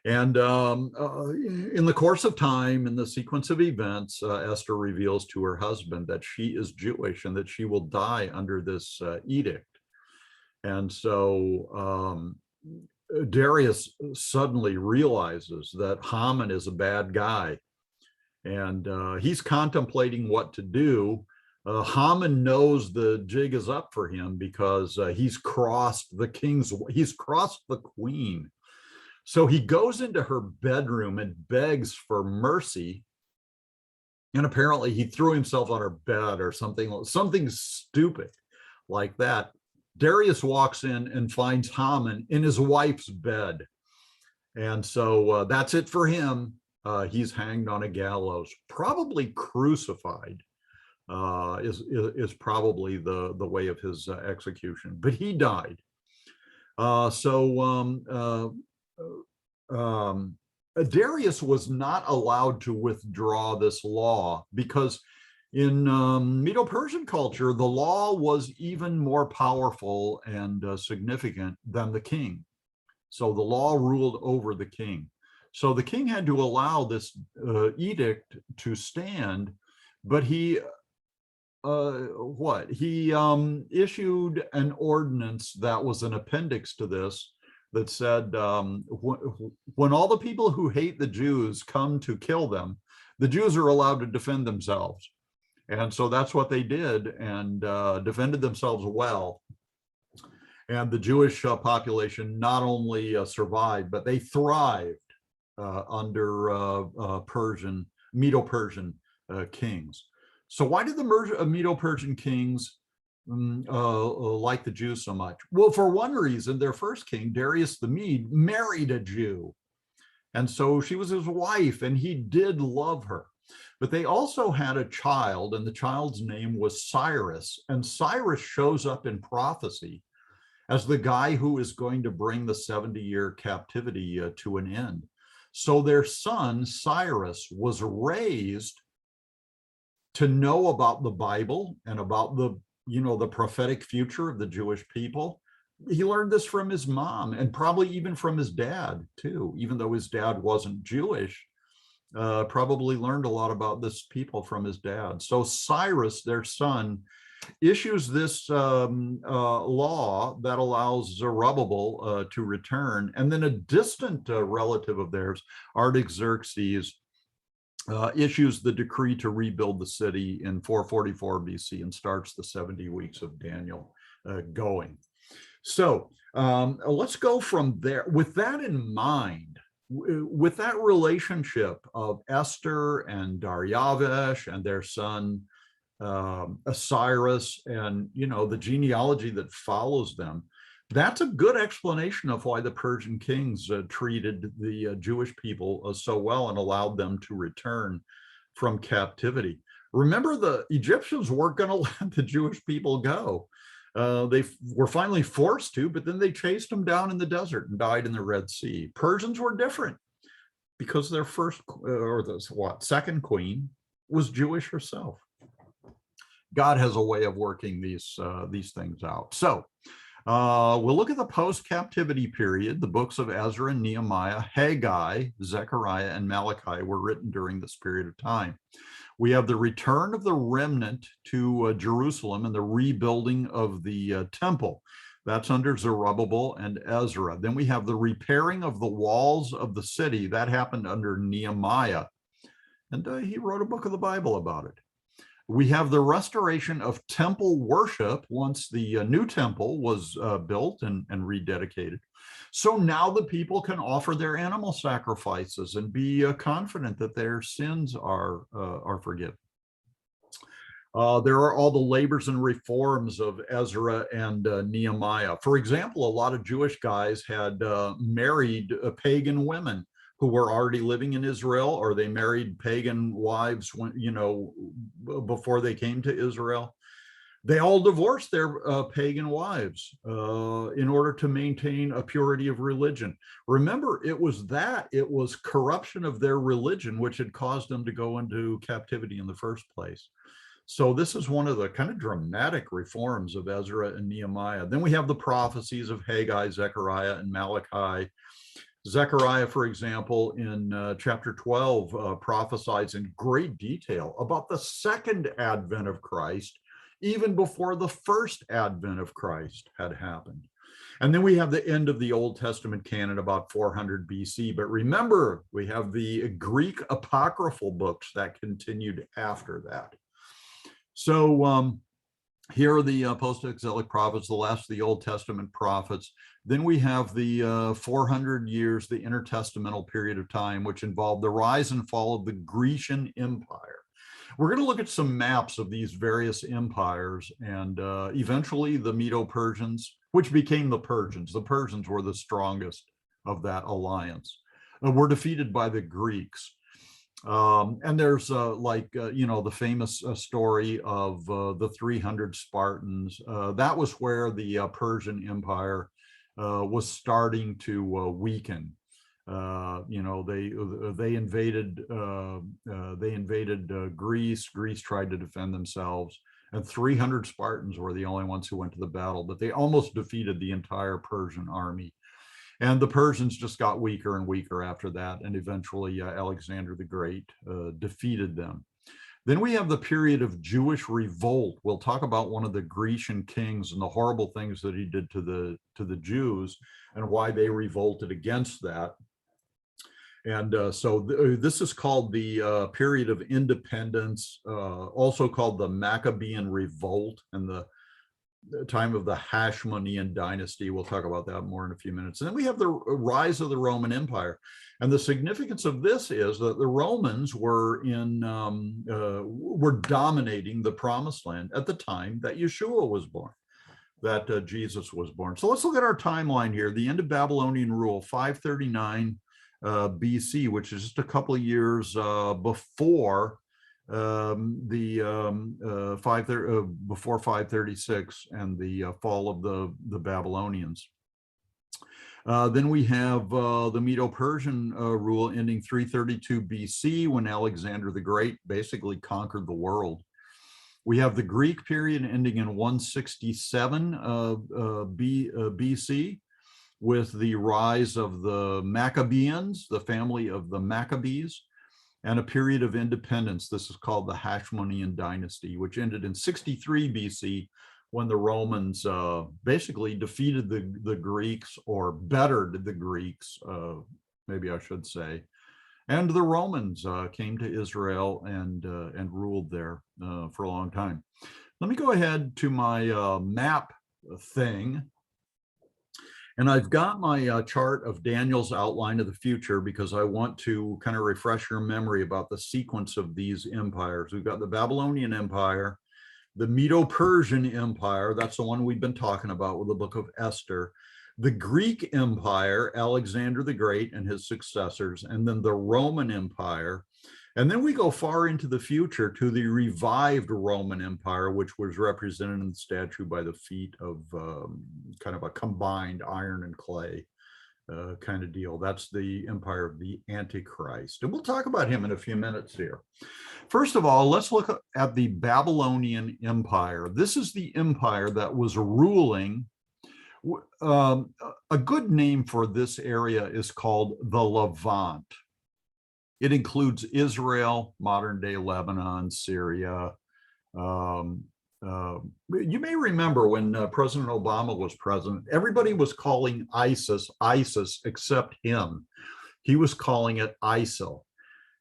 And in the course of time, in the sequence of events, Esther reveals to her husband that she is Jewish and that she will die under this edict. And so Darius suddenly realizes that Haman is a bad guy, and he's contemplating what to do. Haman knows the jig is up for him, because he's crossed the queen. So he goes into her bedroom and begs for mercy. And apparently he threw himself on her bed or something stupid like that. Darius walks in and finds Haman in his wife's bed. And so that's it for him. He's hanged on a gallows, probably crucified, is probably the way of his execution, but he died. Darius was not allowed to withdraw this law, because in Medo-Persian culture, the law was even more powerful and significant than the king. So the law ruled over the king. So the king had to allow this edict to stand, but he issued an ordinance that was an appendix to this, that said, when all the people who hate the Jews come to kill them, the Jews are allowed to defend themselves. And so that's what they did, and defended themselves well. And the Jewish population not only survived, but they thrived under Medo-Persian kings. So why did the Medo-Persian kings like the Jews so much? Well, for one reason, their first king, Darius the Mede, married a Jew. And so she was his wife, and he did love her. But they also had a child, and the child's name was Cyrus. And Cyrus shows up in prophecy as the guy who is going to bring the 70-year captivity to an end. So their son, Cyrus, was raised to know about the Bible and about the prophetic future of the Jewish people. He learned this from his mom, and probably even from his dad too, even though his dad wasn't Jewish. Probably learned a lot about this people from his dad. So Cyrus, their son, issues this law that allows Zerubbabel to return. And then a distant relative of theirs, Artaxerxes, issues the decree to rebuild the city in 444 BC and starts the 70 weeks of Daniel going. So let's go from there. With that in mind, with that relationship of Esther and Dariavesh and their son Cyrus, and the genealogy that follows them, that's a good explanation of why the Persian kings treated the Jewish people so well and allowed them to return from captivity. Remember, the Egyptians weren't going to let the Jewish people go. They were finally forced to, but then they chased them down in the desert and died in the Red Sea. Persians were different because their second queen was Jewish herself. God has a way of working these things out. So we'll look at the post-captivity period. The books of Ezra and Nehemiah, Haggai, Zechariah, and Malachi were written during this period of time. We have the return of the remnant to Jerusalem and the rebuilding of the temple. That's under Zerubbabel and Ezra. Then we have the repairing of the walls of the city. That happened under Nehemiah. And he wrote a book of the Bible about it. We have the restoration of temple worship once the new temple was built and rededicated. So now the people can offer their animal sacrifices and be confident that their sins are forgiven. There are all the labors and reforms of Ezra and Nehemiah. For example, a lot of Jewish guys had married pagan women who were already living in Israel, or they married pagan wives when, before they came to Israel. They all divorced their pagan wives in order to maintain a purity of religion. Remember, it was corruption of their religion which had caused them to go into captivity in the first place. So this is one of the kind of dramatic reforms of Ezra and Nehemiah. Then we have the prophecies of Haggai, Zechariah, and Malachi. Zechariah, for example, in chapter 12, prophesies in great detail about the second advent of Christ, even before the first advent of Christ had happened. And then we have the end of the Old Testament canon about 400 BC. But remember, we have the Greek apocryphal books that continued after that. So here are the post-exilic prophets, the last of the Old Testament prophets. Then we have the 400 years, the intertestamental period of time, which involved the rise and fall of the Grecian Empire. We're going to look at some maps of these various empires, and eventually the Medo-Persians, which became the Persians. The Persians were the strongest of that alliance, were defeated by the Greeks. And there's the famous story of the 300 Spartans. That was where the Persian Empire was starting to weaken. They invaded Greece. Greece tried to defend themselves, and 300 Spartans were the only ones who went to the battle, but they almost defeated the entire Persian army. And the Persians just got weaker and weaker after that, and eventually Alexander the Great defeated them. Then we have the period of Jewish revolt. We'll talk about one of the Grecian kings and the horrible things that he did to the Jews and why they revolted against that. And this is called the period of independence, also called the Maccabean Revolt and the time of the Hashmonean dynasty. We'll talk about that more in a few minutes. And then we have the rise of the Roman Empire. And the significance of this is that the Romans were dominating the Promised Land at the time that Yeshua was born, that Jesus was born. So let's look at our timeline here. The end of Babylonian rule, 539 BC, which is just a couple of years before before 536 and the fall of the Babylonians. Then we have the Medo-Persian rule ending 332 BC when Alexander the Great basically conquered the world. We have the Greek period ending in 167 BC with the rise of the Maccabeans, the family of the Maccabees, and a period of independence. This is called the Hashmonean dynasty, which ended in 63 BC when the Romans basically defeated the Greeks, or bettered the Greeks, maybe I should say. And the Romans came to Israel and ruled there for a long time. Let me go ahead to my map thing. And I've got my chart of Daniel's outline of the future because I want to kind of refresh your memory about the sequence of these empires. We've got the Babylonian Empire, the Medo-Persian Empire, that's the one we've been talking about with the book of Esther, the Greek Empire, Alexander the Great and his successors, and then the Roman Empire. And then we go far into the future to the revived Roman Empire, which was represented in the statue by the feet of kind of a combined iron and clay kind of deal. That's the empire of the Antichrist. And we'll talk about him in a few minutes here. First of all, let's look at the Babylonian Empire. This is the empire that was ruling. A good name for this area is called the Levant. It includes Israel, modern-day Lebanon, Syria. You may remember when President Obama was president, everybody was calling ISIS, ISIS, except him. He was calling it ISIL.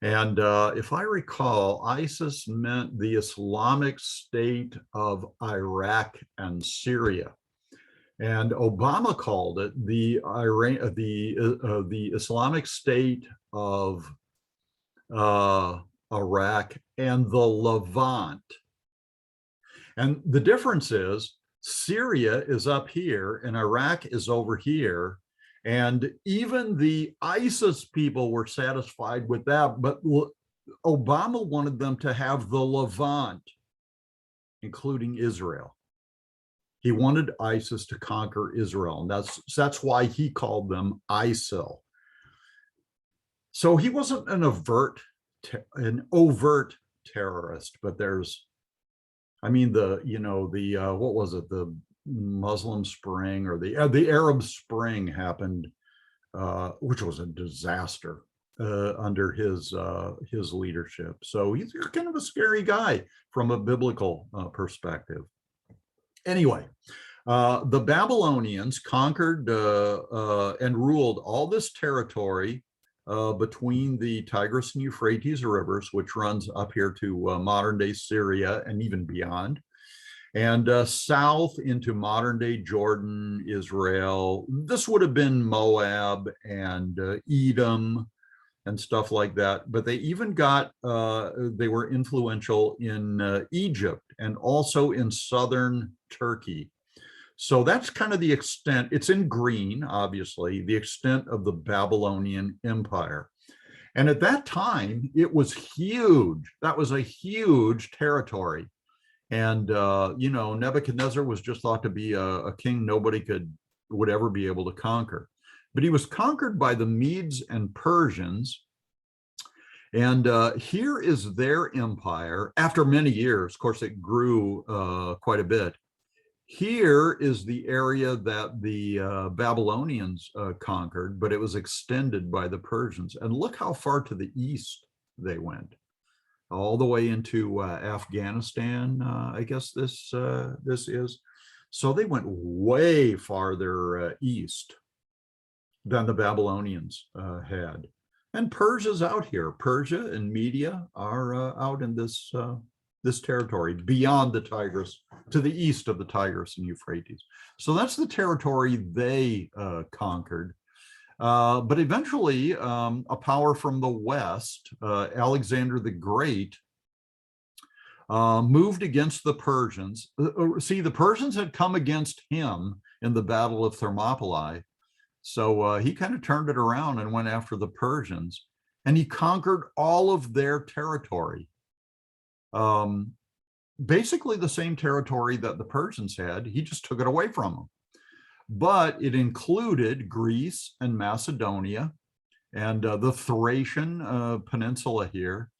And if I recall, ISIS meant the Islamic State of Iraq and Syria. And Obama called it the Islamic State of Iraq and the Levant. And the difference is Syria is up here and Iraq is over here. And even the ISIS people were satisfied with that, but Obama wanted them to have the Levant, including Israel. He wanted ISIS to conquer Israel, and that's why he called them ISIL. So he wasn't an overt terrorist, but there's, I mean, what was it? The Muslim Spring or the Arab Spring happened, which was a disaster under his leadership. So he's kind of a scary guy from a biblical perspective. Anyway, the Babylonians conquered and ruled all this territory between the Tigris and Euphrates rivers, which runs up here to modern-day Syria and even beyond, and south into modern-day Jordan, Israel. This would have been Moab and Edom and stuff like that. But they even got, they were influential in Egypt and also in southern Turkey. So that's kind of the extent, it's in green, obviously, the extent of the Babylonian Empire. And at that time, it was huge. That was a huge territory. And, Nebuchadnezzar was just thought to be a king nobody would ever be able to conquer. But he was conquered by the Medes and Persians. And here is their empire. After many years, of course, it grew quite a bit. Here is the area that the Babylonians conquered, but it was extended by the Persians. And look how far to the east they went. all the way into Afghanistan. I guess this is. So they went way farther east than the Babylonians had. And Persia's out here. Persia and Media are out in this territory beyond the Tigris, to the east of the Tigris and Euphrates. So that's the territory they conquered. But eventually, a power from the west, Alexander the Great, moved against the Persians. See, the Persians had come against him in the Battle of Thermopylae. So he kind of turned it around and went after the Persians, and he conquered all of their territory. Basically the same territory that the Persians had, he just took it away from them. But it included Greece and Macedonia and the Thracian peninsula here,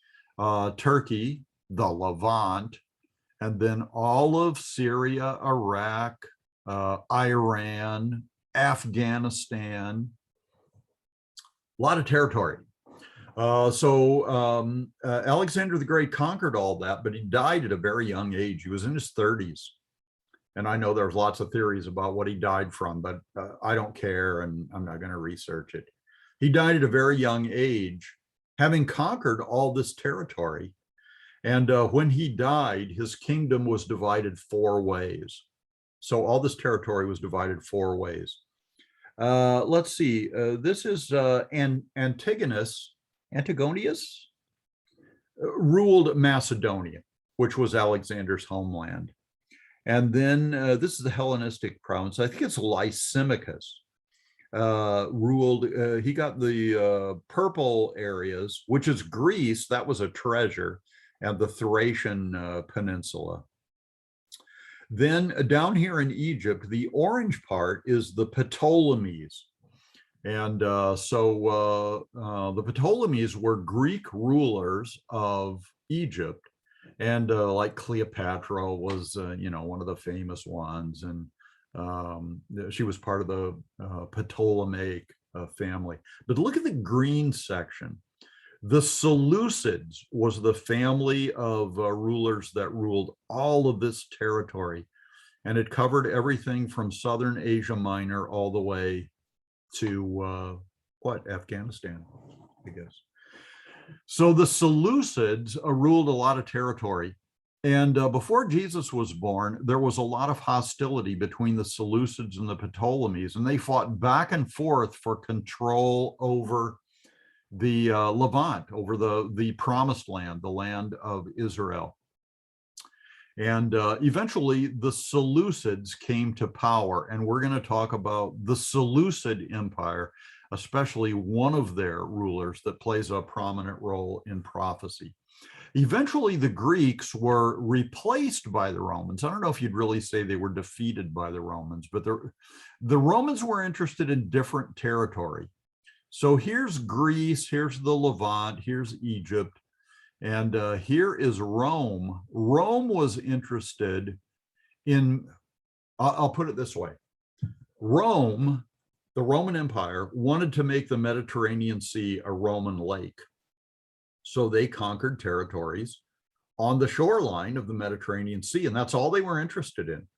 Turkey, the Levant, and then all of Syria, Iraq, Iran, Afghanistan, a lot of territory. Alexander the Great conquered all that, but he died at a very young age. He was in his 30s. And I know there's lots of theories about what he died from, but I don't care, and I'm not going to research it. He died at a very young age, having conquered all this territory. And when he died, his kingdom was divided 4 ways. So all this territory was divided 4 ways. Let's see. This is Antigonius ruled Macedonia, which was Alexander's homeland. And then this is the Hellenistic province. I think it's Lysimachus ruled. He got the purple areas, which is Greece. That was a treasure, and the Thracian peninsula. Then down here in Egypt, the orange part is the Ptolemies. And the Ptolemies were Greek rulers of Egypt. And like Cleopatra was, one of the famous ones. And she was part of the Ptolemaic family. But look at the green section. The Seleucids was the family of rulers that ruled all of this territory, and it covered everything from southern Asia Minor all the way to Afghanistan, I guess. So the Seleucids ruled a lot of territory, and before Jesus was born, there was a lot of hostility between the Seleucids and the Ptolemies, and they fought back and forth for control over the Levant, over the promised land, the land of Israel. And eventually the Seleucids came to power, and we're going to talk about the Seleucid Empire, especially one of their rulers that plays a prominent role in prophecy. Eventually the Greeks were replaced by the Romans. I don't know if you'd really say they were defeated by the Romans, but the Romans were interested in different territory. So here's Greece, here's the Levant, here's Egypt, and here is Rome. Rome was interested in, I'll put it this way. Rome, the Roman Empire, wanted to make the Mediterranean Sea a Roman lake. So they conquered territories on the shoreline of the Mediterranean Sea, and that's all they were interested in.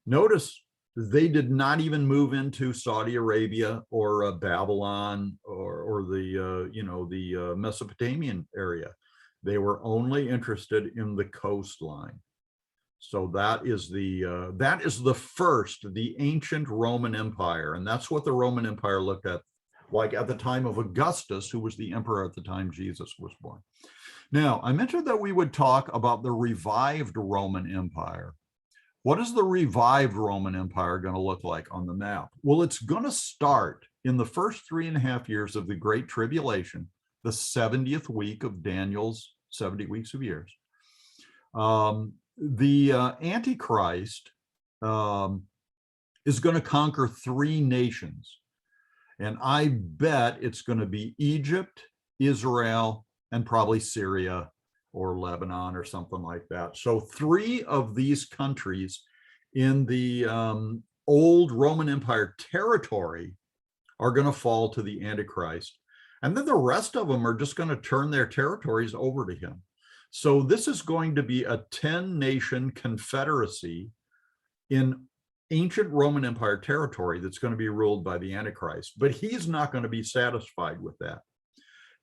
Notice they did not even move into Saudi Arabia or Babylon or the Mesopotamian area. They were only interested in the coastline. So that is the ancient Roman Empire, and that's what the Roman Empire looked at like at the time of Augustus, who was the emperor at the time Jesus was born. Now, I mentioned that we would talk about the revived Roman Empire. What is the revived Roman Empire going to look like on the map? Well, it's going to start in the first 3.5 years of the Great Tribulation, the 70th week of Daniel's 70 weeks of years. The Antichrist is going to conquer 3 nations. And I bet it's going to be Egypt, Israel, and probably Syria or Lebanon or something like that. So 3 of these countries in the old Roman Empire territory are going to fall to the Antichrist. And then the rest of them are just going to turn their territories over to him. So this is going to be a 10-nation confederacy in ancient Roman Empire territory that's going to be ruled by the Antichrist. But he's not going to be satisfied with that.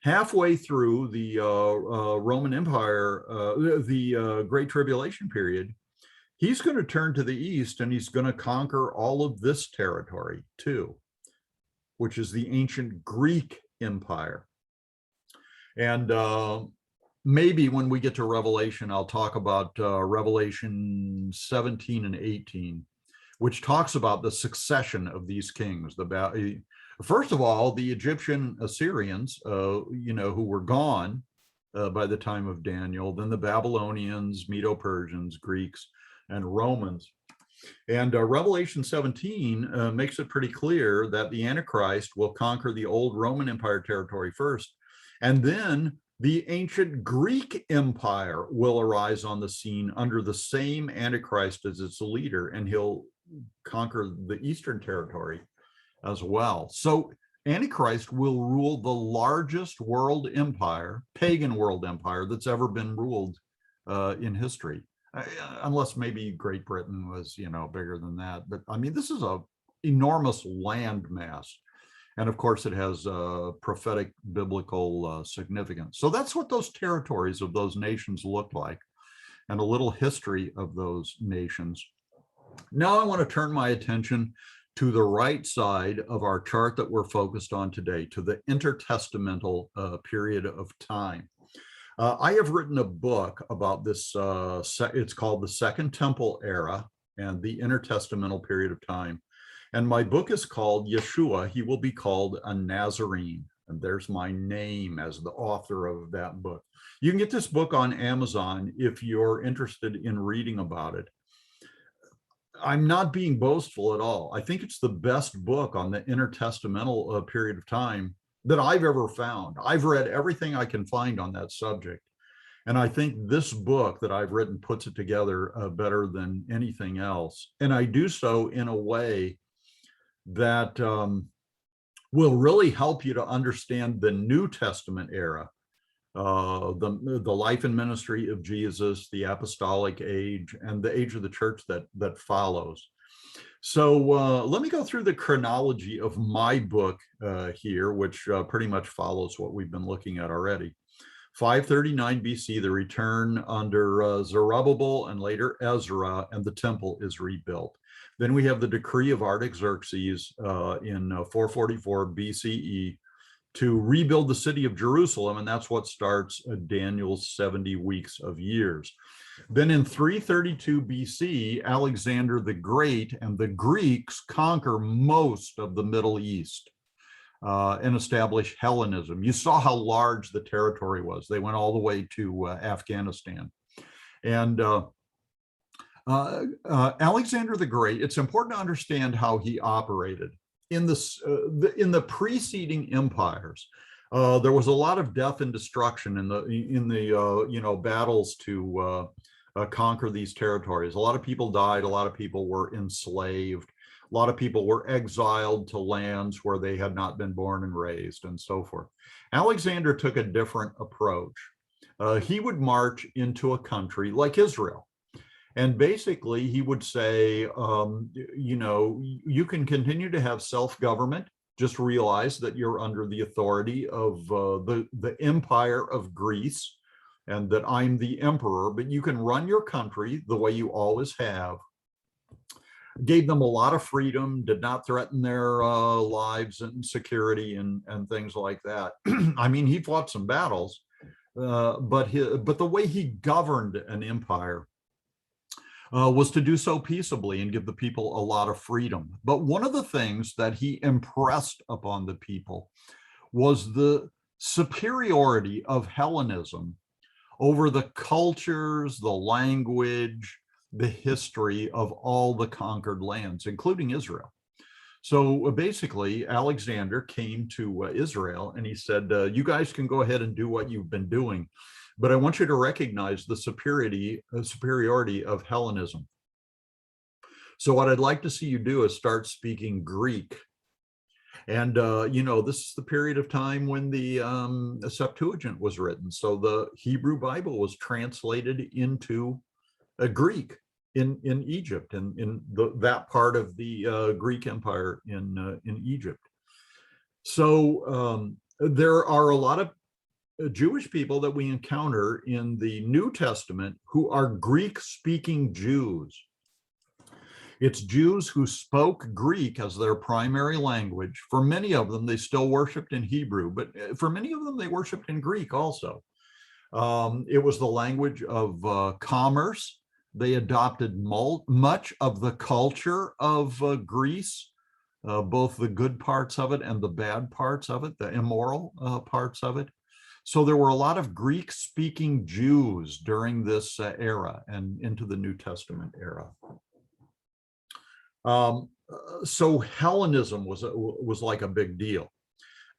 Halfway through the Roman Empire, the Great Tribulation period, he's going to turn to the east and he's going to conquer all of this territory too, which is the ancient Greek Empire. And maybe when we get to Revelation, I'll talk about Revelation 17 and 18, which talks about the succession of these kings. First of all, the Egyptian Assyrians, who were gone by the time of Daniel, then the Babylonians, Medo-Persians, Greeks, and Romans. And Revelation 17 makes it pretty clear that the Antichrist will conquer the old Roman Empire territory first, and then the ancient Greek Empire will arise on the scene under the same Antichrist as its leader, and he'll conquer the Eastern territory as well. So Antichrist will rule the largest world empire, pagan world empire, that's ever been ruled in history. Unless maybe Great Britain was, bigger than that. But I mean, this is a enormous land mass. And of course, it has prophetic biblical significance. So that's what those territories of those nations look like, and a little history of those nations. Now I want to turn my attention to the right side of our chart that we're focused on today, to the intertestamental period of time. I have written a book about this. It's called The Second Temple Era and the Intertestamental Period of Time. And my book is called Yeshua, He Will Be Called a Nazarene. And there's my name as the author of that book. You can get this book on Amazon if you're interested in reading about it. I'm not being boastful at all. I think it's the best book on the intertestamental period of time that I've ever found. I've read everything I can find on that subject. And I think this book that I've written puts it together better than anything else. And I do so in a way that will really help you to understand the New Testament era, the life and ministry of Jesus, the apostolic age, and the age of the church that follows. So let me go through the chronology of my book here, which pretty much follows what we've been looking at already. 539 BC, the return under Zerubbabel and later Ezra, and the temple is rebuilt. Then we have the decree of Artaxerxes in 444 BCE to rebuild the city of Jerusalem, and that's what starts Daniel's 70 weeks of years. Then in 332 BC, Alexander the Great and the Greeks conquer most of the Middle East and establish Hellenism. You saw how large the territory was. They went all the way to Afghanistan. And Alexander the Great, it's important to understand how he operated. In the preceding empires, there was a lot of death and destruction in the battles to conquer these territories. A lot of people died. A lot of people were enslaved. A lot of people were exiled to lands where they had not been born and raised, and so forth. Alexander took a different approach. He would march into a country like Israel. And basically, he would say, you can continue to have self-government. Just realize that you're under the authority of the empire of Greece, and that I'm the emperor, but you can run your country the way you always have. Gave them a lot of freedom, did not threaten their lives and security and things like that. I mean, he fought some battles, but the way he governed an empire was to do so peaceably and give the people a lot of freedom. But one of the things that he impressed upon the people was the superiority of Hellenism over the cultures, the language, the history of all the conquered lands, including Israel. So basically, Alexander came to Israel and he said, you guys can go ahead and do what you've been doing, but I want you to recognize the superiority of Hellenism. So what I'd like to see you do is start speaking Greek. And, this is the period of time when the Septuagint was written. So the Hebrew Bible was translated into Greek in Egypt and in that part of the Greek Empire in Egypt. So there are a lot of Jewish people that we encounter in the New Testament who are Greek-speaking Jews. It's Jews who spoke Greek as their primary language. For many of them, they still worshiped in Hebrew, but for many of them, they worshiped in Greek also. It was the language of commerce. They adopted much of the culture of Greece, both the good parts of it and the bad parts of it, the immoral parts of it. So there were a lot of Greek-speaking Jews during this era and into the New Testament era. So Hellenism was like a big deal.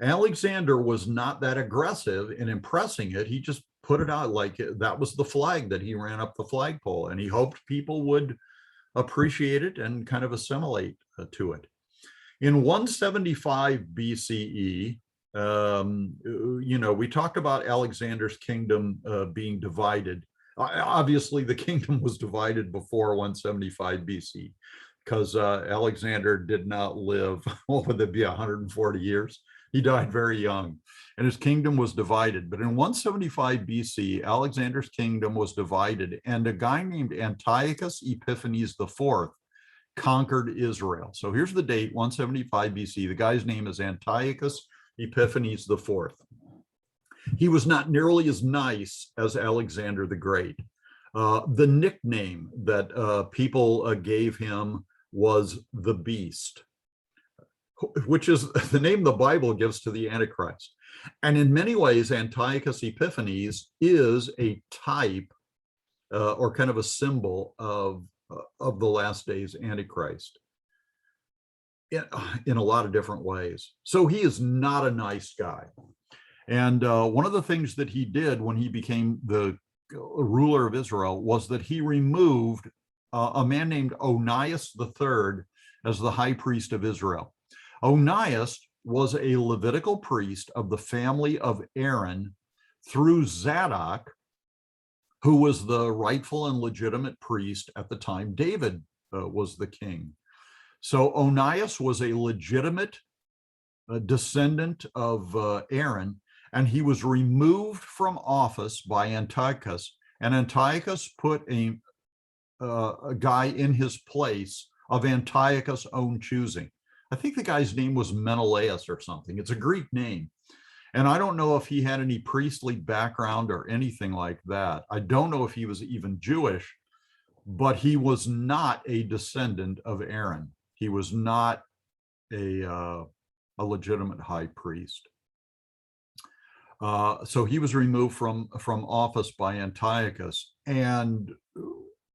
Alexander was not that aggressive in impressing it. He just put it out like that was the flag that he ran up the flagpole, and he hoped people would appreciate it and kind of assimilate to it. In 175 BCE, we talked about Alexander's kingdom being divided. Obviously, the kingdom was divided before 175 BC because Alexander did not live, what would it be, 140 years? He died very young, and his kingdom was divided. But in 175 BC, Alexander's kingdom was divided, and a guy named Antiochus Epiphanes IV conquered Israel. So here's the date, 175 BC. The guy's name is Antiochus Epiphanes IV. He was not nearly as nice as Alexander the Great. The nickname that people gave him was the Beast, which is the name the Bible gives to the Antichrist. And in many ways, Antiochus Epiphanes is a type or kind of a symbol of the last days Antichrist in a lot of different ways. So he is not a nice guy. And one of the things that he did when he became the ruler of Israel was that he removed a man named Onias III as the high priest of Israel. Onias was a Levitical priest of the family of Aaron through Zadok, who was the rightful and legitimate priest at the time David was the king. So Onias was a legitimate descendant of Aaron, and he was removed from office by Antiochus, and Antiochus put a guy in his place of Antiochus' own choosing. I think the guy's name was Menelaus or something. It's a Greek name. And I don't know if he had any priestly background or anything like that. I don't know if he was even Jewish, but he was not a descendant of Aaron. He was not a legitimate high priest. So he was removed from office by Antiochus. And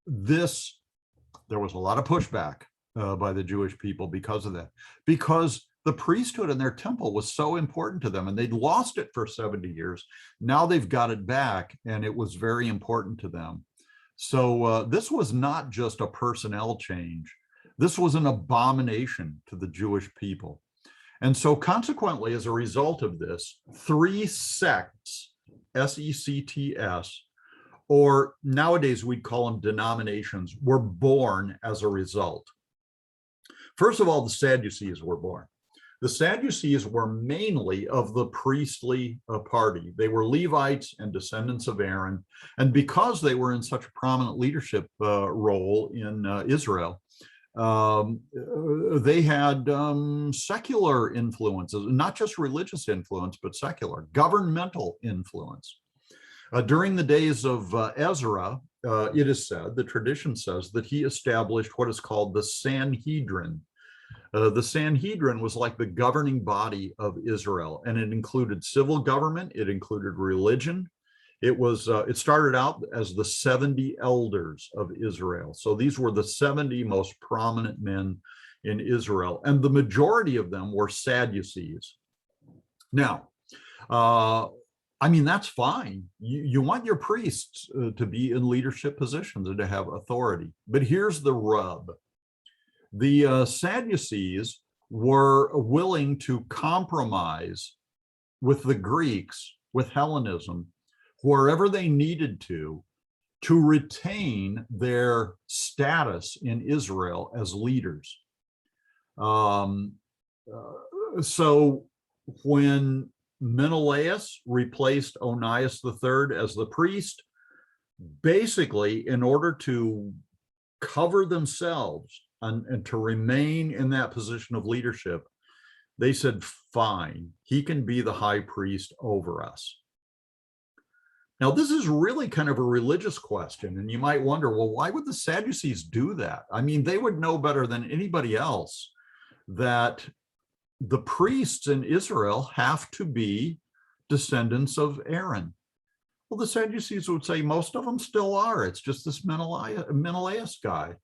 there was a lot of pushback by the Jewish people because of that, because the priesthood in their temple was so important to them, and they'd lost it for 70 years. Now they've got it back, and it was very important to them. So this was not just a personnel change. This was an abomination to the Jewish people. And so consequently, as a result of this, 3 sects, S-E-C-T-S, or nowadays we'd call them denominations, were born as a result. First of all, the Sadducees were born. The Sadducees were mainly of the priestly party. They were Levites and descendants of Aaron. And because they were in such a prominent leadership role in Israel, they had secular influences, not just religious influence, but secular, governmental influence. During the days of Ezra, it is said, the tradition says, that he established what is called the Sanhedrin. The Sanhedrin was like the governing body of Israel, and it included civil government, it included religion. It started out as the 70 elders of Israel. So these were the 70 most prominent men in Israel, and the majority of them were Sadducees. Now, I mean, that's fine. You want your priests to be in leadership positions and to have authority. But here's the rub. The Sadducees were willing to compromise with the Greeks, with Hellenism, wherever they needed to retain their status in Israel as leaders. So when Menelaus replaced Onias III as the priest, basically in order to cover themselves and to remain in that position of leadership, they said, fine, he can be the high priest over us. Now, this is really kind of a religious question, and you might wonder, well, why would the Sadducees do that? I mean, they would know better than anybody else that the priests in Israel have to be descendants of Aaron. Well, the Sadducees would say most of them still are. It's just this Menelaus guy.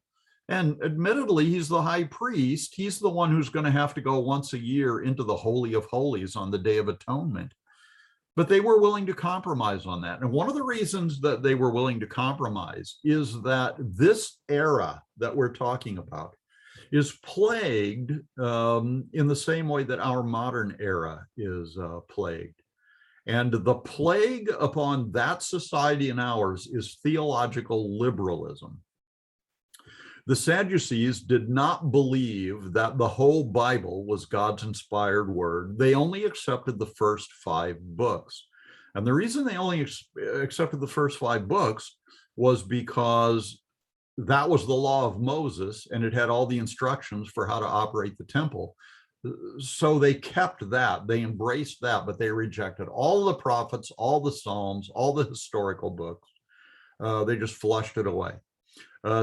And admittedly, he's the high priest. He's the one who's going to have to go once a year into the Holy of Holies on the Day of Atonement. But they were willing to compromise on that. And one of the reasons that they were willing to compromise is that this era that we're talking about is plagued in the same way that our modern era is plagued. And the plague upon that society and ours is theological liberalism. The Sadducees did not believe that the whole Bible was God's inspired word. They only accepted the first 5 books. And the reason they only accepted the first 5 books was because that was the law of Moses, and it had all the instructions for how to operate the temple. So they kept that, they embraced that, but they rejected all the prophets, all the Psalms, all the historical books. They just flushed it away.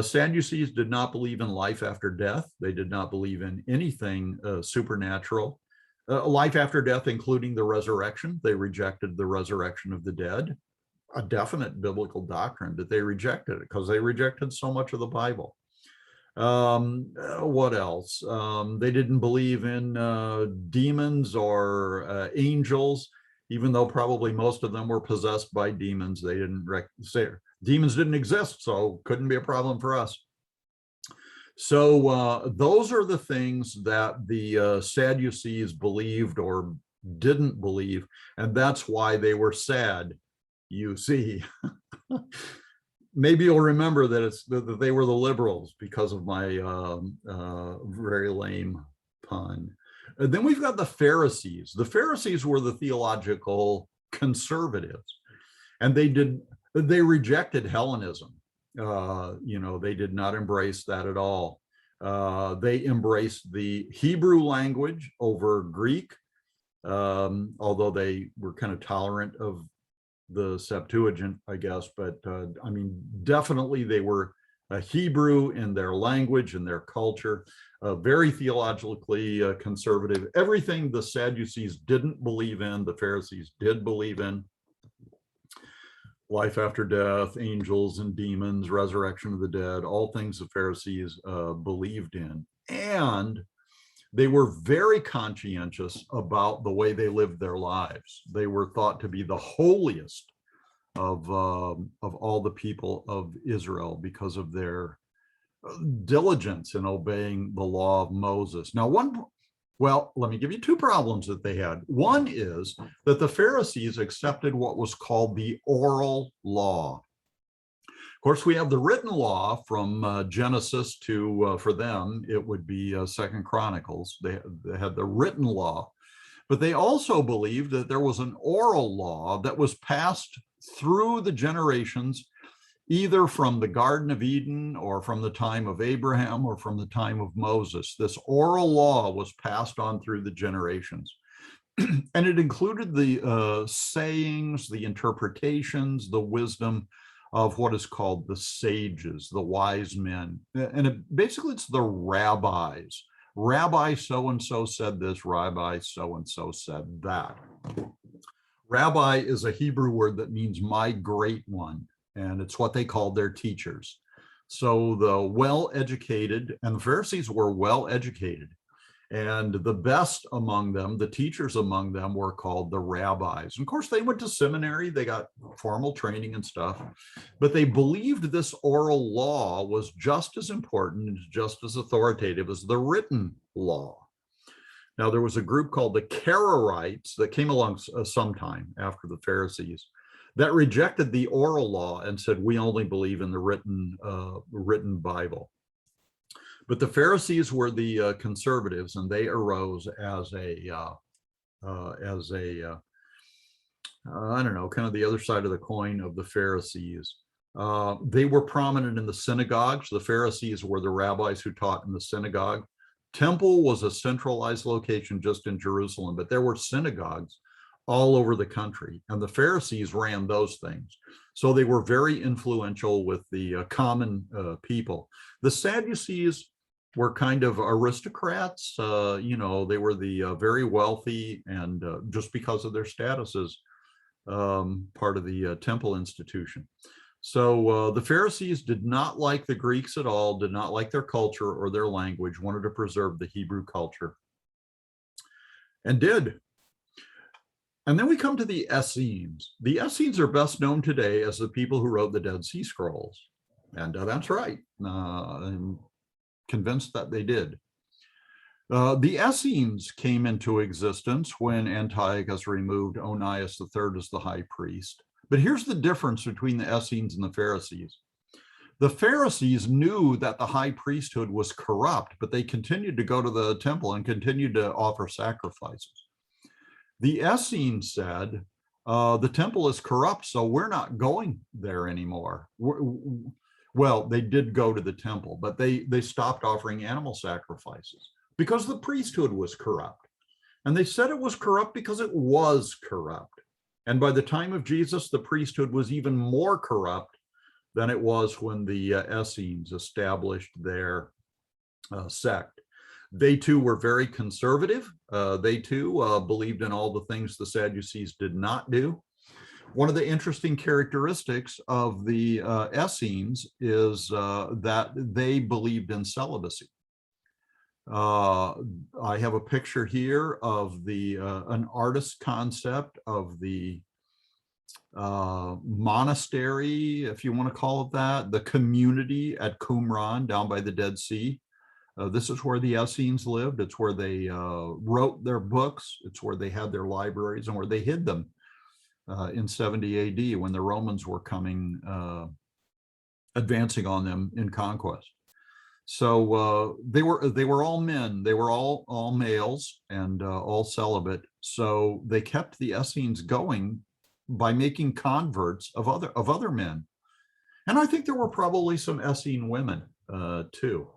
Sadducees did not believe in life after death. They did not believe in anything supernatural. Life after death, including the resurrection. They rejected the resurrection of the dead, a definite biblical doctrine, but they rejected it because they rejected so much of the Bible. What else? They didn't believe in demons or angels, even though probably most of them were possessed by demons. They didn't say demons didn't exist, so couldn't be a problem for us. So those are the things that the Sadducees believed or didn't believe, and that's why they were sad, you see. Maybe you'll remember that they were the liberals because of my very lame pun. And then we've got the Pharisees. The Pharisees were the theological conservatives, and they rejected Hellenism. They did not embrace that at all. They embraced the Hebrew language over Greek, although they were kind of tolerant of the Septuagint, I guess. But I mean, definitely they were Hebrew in their language and their culture, very theologically conservative. Everything the Sadducees didn't believe in, the Pharisees did believe in. Life after death, angels and demons, resurrection of the dead, all things the Pharisees believed in. And they were very conscientious about the way they lived their lives. They were thought to be the holiest of all the people of Israel because of their diligence in obeying the law of Moses. Now, let me give you 2 problems that they had. One is that the Pharisees accepted what was called the oral law. Of course, we have the written law from Genesis to, for them, it would be 2nd Chronicles. They had the written law, but they also believed that there was an oral law that was passed through the generations, either from the Garden of Eden or from the time of Abraham or from the time of Moses. This oral law was passed on through the generations. And it included the sayings, the interpretations, the wisdom of what is called the sages, the wise men. And basically it's the rabbis. Rabbi so-and-so said this, Rabbi so-and-so said that. Rabbi is a Hebrew word that means my great one, and it's what they called their teachers. So the well-educated, and the Pharisees were well-educated, and the best among them, the teachers among them, were called the rabbis. And of course, they went to seminary, they got formal training and stuff, but they believed this oral law was just as important, just as authoritative as the written law. Now, there was a group called the Karaites that came along sometime after the Pharisees that rejected the oral law and said, we only believe in the written Bible. But the Pharisees were the conservatives, and they arose as I don't know, kind of the other side of the coin of the Pharisees. They were prominent in the synagogues. The Pharisees were the rabbis who taught in the synagogue. Temple was a centralized location just in Jerusalem, but there were synagogues all over the country, and the Pharisees ran those things. So they were very influential with the common people. The Sadducees were kind of aristocrats. You know, they were the very wealthy, and just because of their statuses, part of the temple institution. So the Pharisees did not like the Greeks at all, did not like their culture or their language, wanted to preserve the Hebrew culture, and did. And then we come to the Essenes. The Essenes are best known today as the people who wrote the Dead Sea Scrolls. And that's right. I'm convinced that they did. The Essenes came into existence when Antiochus removed Onias III as the high priest. But here's the difference between the Essenes and the Pharisees. The Pharisees knew that the high priesthood was corrupt, but they continued to go to the temple and continued to offer sacrifices. The Essenes said, the temple is corrupt, so we're not going there anymore. Well, they did go to the temple, but they stopped offering animal sacrifices because the priesthood was corrupt. And they said it was corrupt because it was corrupt. And by the time of Jesus, the priesthood was even more corrupt than it was when the Essenes established their sect. They too were very conservative. They too believed in all the things the Sadducees did not do. One of the interesting characteristics of the Essenes is that they believed in celibacy. I have a picture here of the an artist's concept of the monastery, if you want to call it that, the community at Qumran down by the Dead Sea. This is where the Essenes lived. It's where they wrote their books. It's where they had their libraries and where they hid them in 70 AD when the Romans were coming, advancing on them in conquest. So they were all men. They were all males and all celibate. So they kept the Essenes going by making converts of other men. And I think there were probably some Essene women too.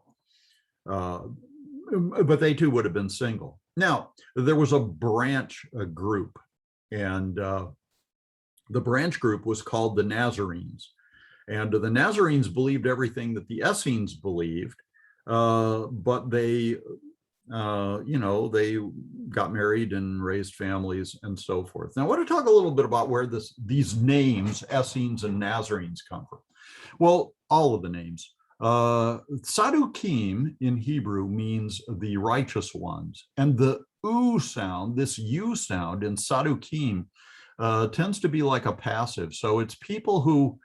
But they too would have been single. Now, there was a branch group, and the branch group was called the Nazarenes. And the Nazarenes believed everything that the Essenes believed, but they, they got married and raised families and so forth. Now, I want to talk a little bit about where these names, Essenes and Nazarenes, come from. Well, all of the names. Sadukim in Hebrew means the righteous ones, and the U sound, this U sound in Sadukim, tends to be like a passive. So it's people who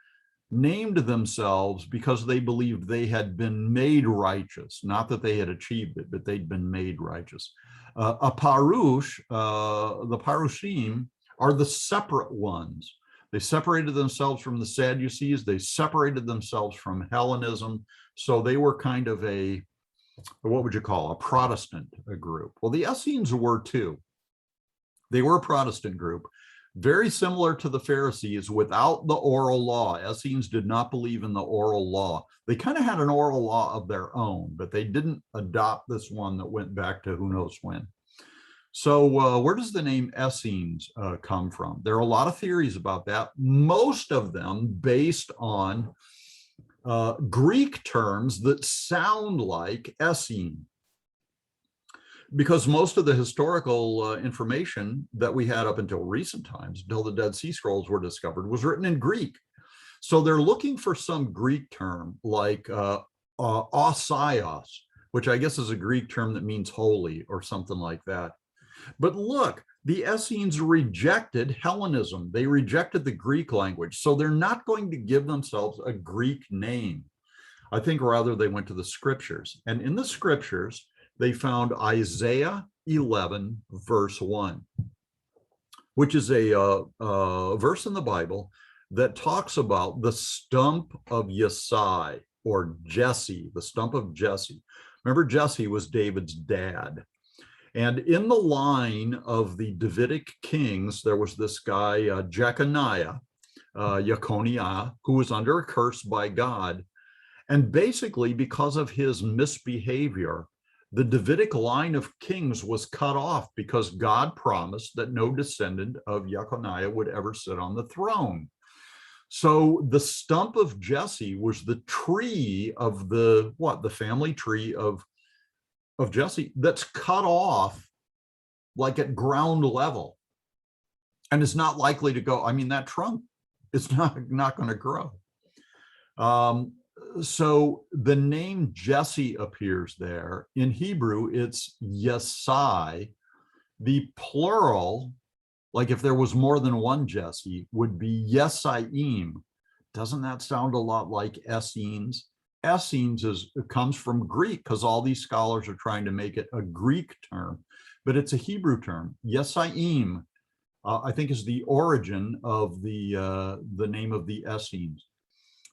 named themselves because they believed they had been made righteous, not that they had achieved it, but they'd been made righteous. A parush, the parushim, are the separate ones. They separated themselves from the Sadducees. They separated themselves from Hellenism. So they were kind of what would you call, a Protestant group. Well, the Essenes were too. They were a Protestant group, very similar to the Pharisees without the oral law. Essenes did not believe in the oral law. They kind of had an oral law of their own, but they didn't adopt this one that went back to who knows when. So where does the name Essenes come from? There are a lot of theories about that, most of them based on Greek terms that sound like Essene, because most of the historical information that we had up until recent times, until the Dead Sea Scrolls were discovered, was written in Greek. So they're looking for some Greek term like Osios, which I guess is a Greek term that means holy or something like that. But look, the Essenes rejected Hellenism. They rejected the Greek language. So they're not going to give themselves a Greek name. I think rather they went to the scriptures. And in the scriptures, they found Isaiah 11, verse 1, which is a verse in the Bible that talks about the stump of Yesai, or Jesse, the stump of Jesse. Remember, Jesse was David's dad. And in the line of the Davidic kings, there was this guy, Jeconiah, who was under a curse by God. And basically, because of his misbehavior, the Davidic line of kings was cut off because God promised that no descendant of Jeconiah would ever sit on the throne. So the stump of Jesse was the tree of the family tree of Jesse that's cut off like at ground level and is not likely to go. I mean, that trunk is not going to grow. So the name Jesse appears there. In Hebrew, it's Yesai. The plural, like if there was more than one Jesse, would be Yesaim. Doesn't that sound a lot like Essenes? Essenes comes from Greek, because all these scholars are trying to make it a Greek term, but it's a Hebrew term. Yesaim, I think, is the origin of the name of the Essenes.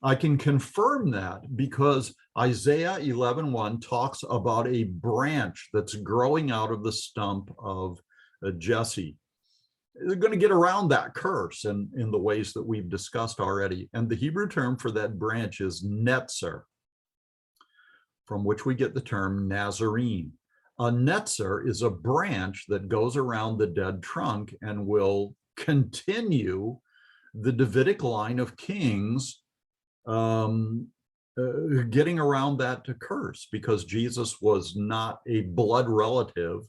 I can confirm that because Isaiah 11:1 talks about a branch that's growing out of the stump of Jesse. They're going to get around that curse in the ways that we've discussed already. And the Hebrew term for that branch is netzer, from which we get the term Nazarene. A netzer is a branch that goes around the dead trunk and will continue the Davidic line of kings getting around that curse, because Jesus was not a blood relative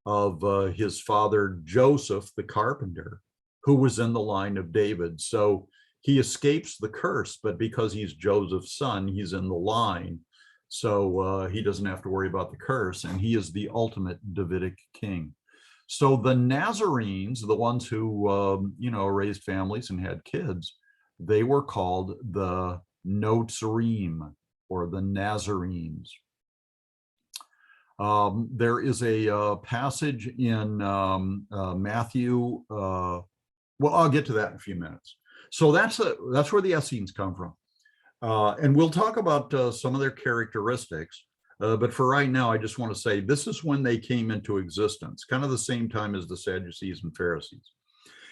of his father Joseph the carpenter, who was in the line of David. So he escapes the curse, but because he's Joseph's son, he's in the line. So he doesn't have to worry about the curse, and he is the ultimate Davidic king. So the Nazarenes, the ones who raised families and had kids, they were called the Notzarim, or the Nazarenes. There is a passage in Matthew. Well, I'll get to that in a few minutes. So that's where the Essenes come from, and we'll talk about some of their characteristics. But for right now, I just want to say this is when they came into existence, kind of the same time as the Sadducees and Pharisees.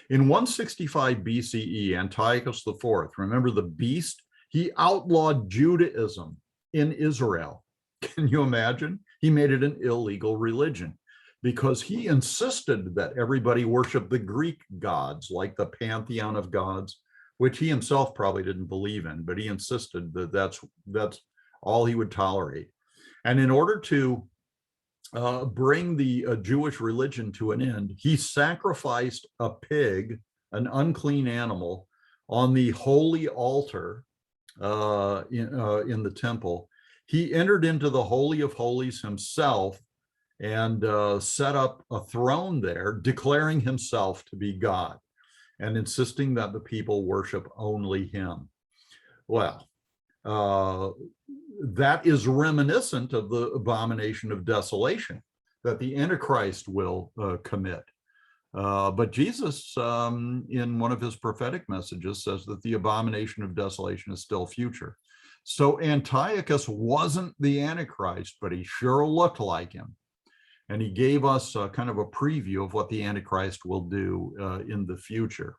In 165 BCE, Antiochus IV, remember the beast, he outlawed Judaism in Israel. Can you imagine? He made it an illegal religion because he insisted that everybody worship the Greek gods, like the pantheon of gods, which he himself probably didn't believe in, but he insisted that that's all he would tolerate. And in order to bring the Jewish religion to an end, he sacrificed a pig, an unclean animal, on the holy altar in the temple. He entered into the Holy of Holies himself and set up a throne there, declaring himself to be God and insisting that the people worship only him. Well, that is reminiscent of the abomination of desolation that the Antichrist will commit. But Jesus, in one of his prophetic messages, says that the abomination of desolation is still future. So Antiochus wasn't the Antichrist, but he sure looked like him. And he gave us kind of a preview of what the Antichrist will do in the future.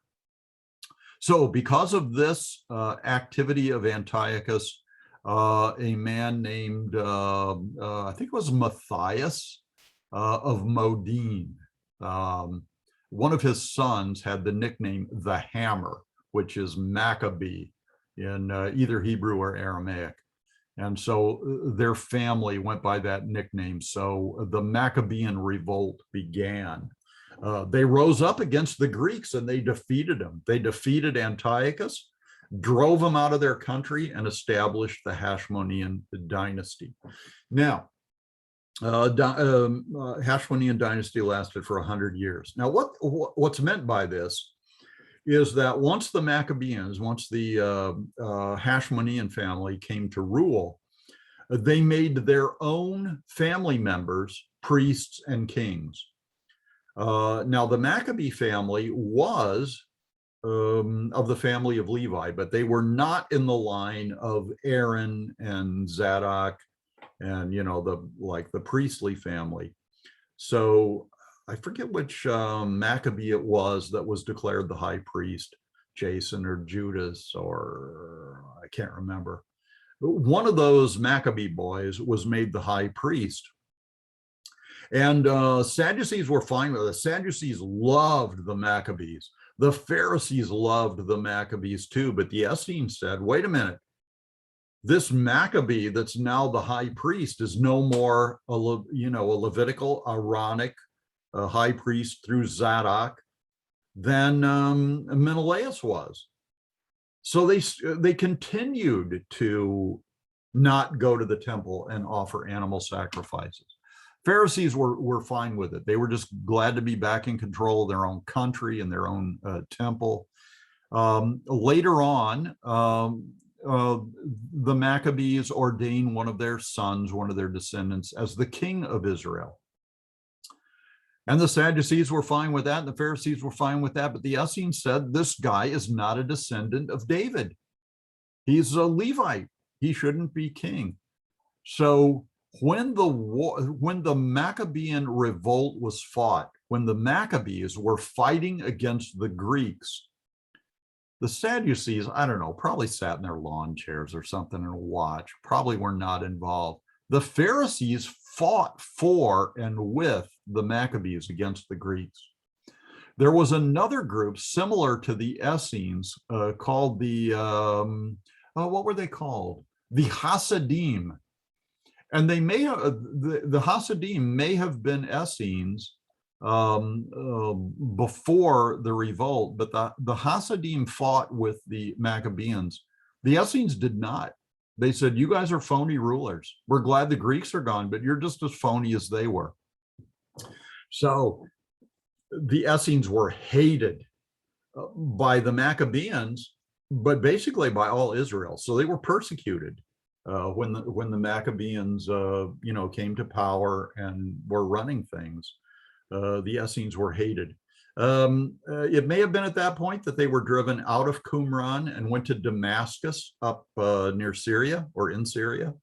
So because of this activity of Antiochus, a man named, I think it was Matthias of Modine, one of his sons had the nickname the Hammer, which is Maccabee in either Hebrew or Aramaic. And so their family went by that nickname. So the Maccabean revolt began. They rose up against the Greeks and they defeated them. They defeated Antiochus, drove him out of their country, and established the Hashmonean dynasty. Now, Hashmonean dynasty lasted for 100 years. Now, what's meant by this is that once the Maccabeans, once the Hashmonean family came to rule, they made their own family members priests and kings. Now, the Maccabee family was of the family of Levi, but they were not in the line of Aaron and Zadok and, you know, the priestly family. So I forget which Maccabee it was that was declared the high priest, Jason or Judas, or I can't remember. One of those Maccabee boys was made the high priest. And Sadducees were fine with it. The Sadducees loved the Maccabees. The Pharisees loved the Maccabees too, but the Essenes said, wait a minute, this Maccabee that's now the high priest is no more a Levitical, Aaronic high priest through Zadok than Menelaus was. So they continued to not go to the temple and offer animal sacrifices. Pharisees were fine with it. They were just glad to be back in control of their own country and their own temple. Later on, the Maccabees ordained one of their sons, one of their descendants, as the king of Israel. And the Sadducees were fine with that, and the Pharisees were fine with that, but the Essenes said, this guy is not a descendant of David. He's a Levite. He shouldn't be king. So when the Maccabean revolt was fought, when the Maccabees were fighting against the Greeks, the Sadducees, I don't know, probably sat in their lawn chairs or something and watched, probably were not involved. The Pharisees fought for and with the Maccabees against the Greeks. There was another group similar to the Essenes called the, what were they called? The Hasidim. And they may have, the Hasidim may have been Essenes before the revolt, but the Hasidim fought with the Maccabeans. The Essenes did not. They said, you guys are phony rulers. We're glad the Greeks are gone, but you're just as phony as they were. So the Essenes were hated by the Maccabeans, but basically by all Israel. So they were persecuted when the Maccabeans, came to power and were running things. The Essenes were hated. It may have been at that point that they were driven out of Qumran and went to Damascus up near Syria or in Syria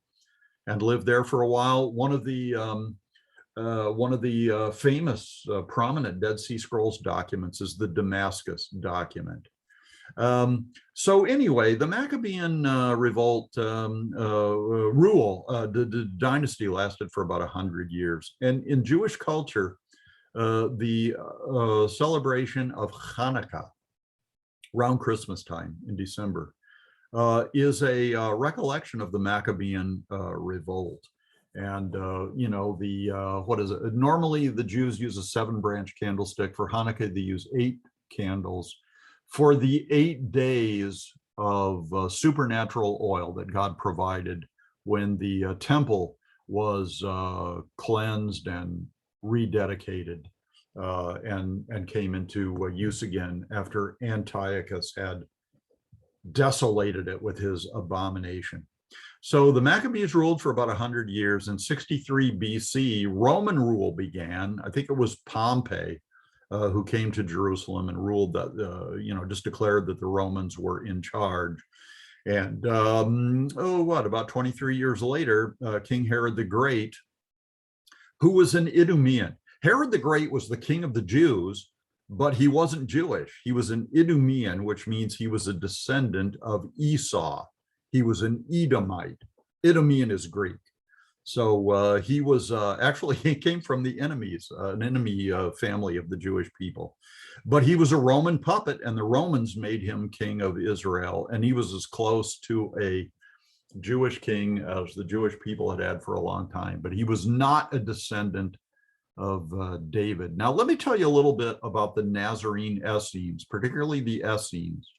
and lived there for a while. One of the famous prominent Dead Sea Scrolls documents is the Damascus document. So anyway, the Maccabean revolt the dynasty lasted for about 100 years. And in Jewish culture, the celebration of Hanukkah around Christmas time in December is a recollection of the Maccabean revolt. And, what is it? Normally the Jews use a 7-branch candlestick. For Hanukkah, they use 8 candles for the 8 days of supernatural oil that God provided when the temple was cleansed and rededicated and came into use again after Antiochus had desolated it with his abomination. So the Maccabees ruled for about 100 years. In 63 BC, Roman rule began. I think it was Pompey who came to Jerusalem and ruled that, just declared that the Romans were in charge. And about 23 years later, King Herod the Great, who was an Idumean. Herod the Great was the king of the Jews, but he wasn't Jewish. He was an Idumean, which means he was a descendant of Esau. He was an Edomite. Idumean is Greek. So he was actually, he came from the an enemy family of the Jewish people. But he was a Roman puppet, and the Romans made him king of Israel. And he was as close to a Jewish king as the Jewish people had for a long time. But he was not a descendant of David. Now, let me tell you a little bit about the Nazarene Essenes, particularly the Essenes.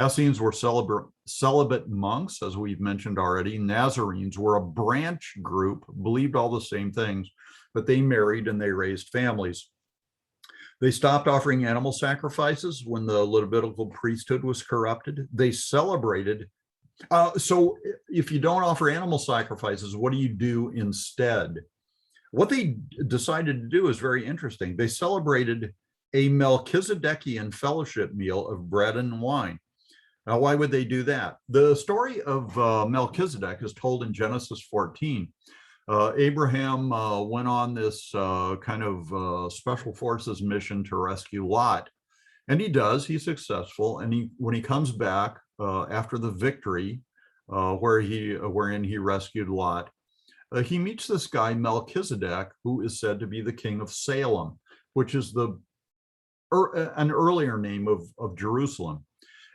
Essenes were celibate monks, as we've mentioned already. Nazarenes were a branch group, believed all the same things, but they married and they raised families. They stopped offering animal sacrifices when the Levitical priesthood was corrupted. They celebrated. So if you don't offer animal sacrifices, what do you do instead? What they decided to do is very interesting. They celebrated a Melchizedekian fellowship meal of bread and wine. Now, why would they do that? The story of Melchizedek is told in Genesis 14. Abraham went on this kind of special forces mission to rescue Lot. And he does, he's successful. And when he comes back after the victory, wherein he rescued Lot, he meets this guy, Melchizedek, who is said to be the king of Salem, which is an earlier name of Jerusalem.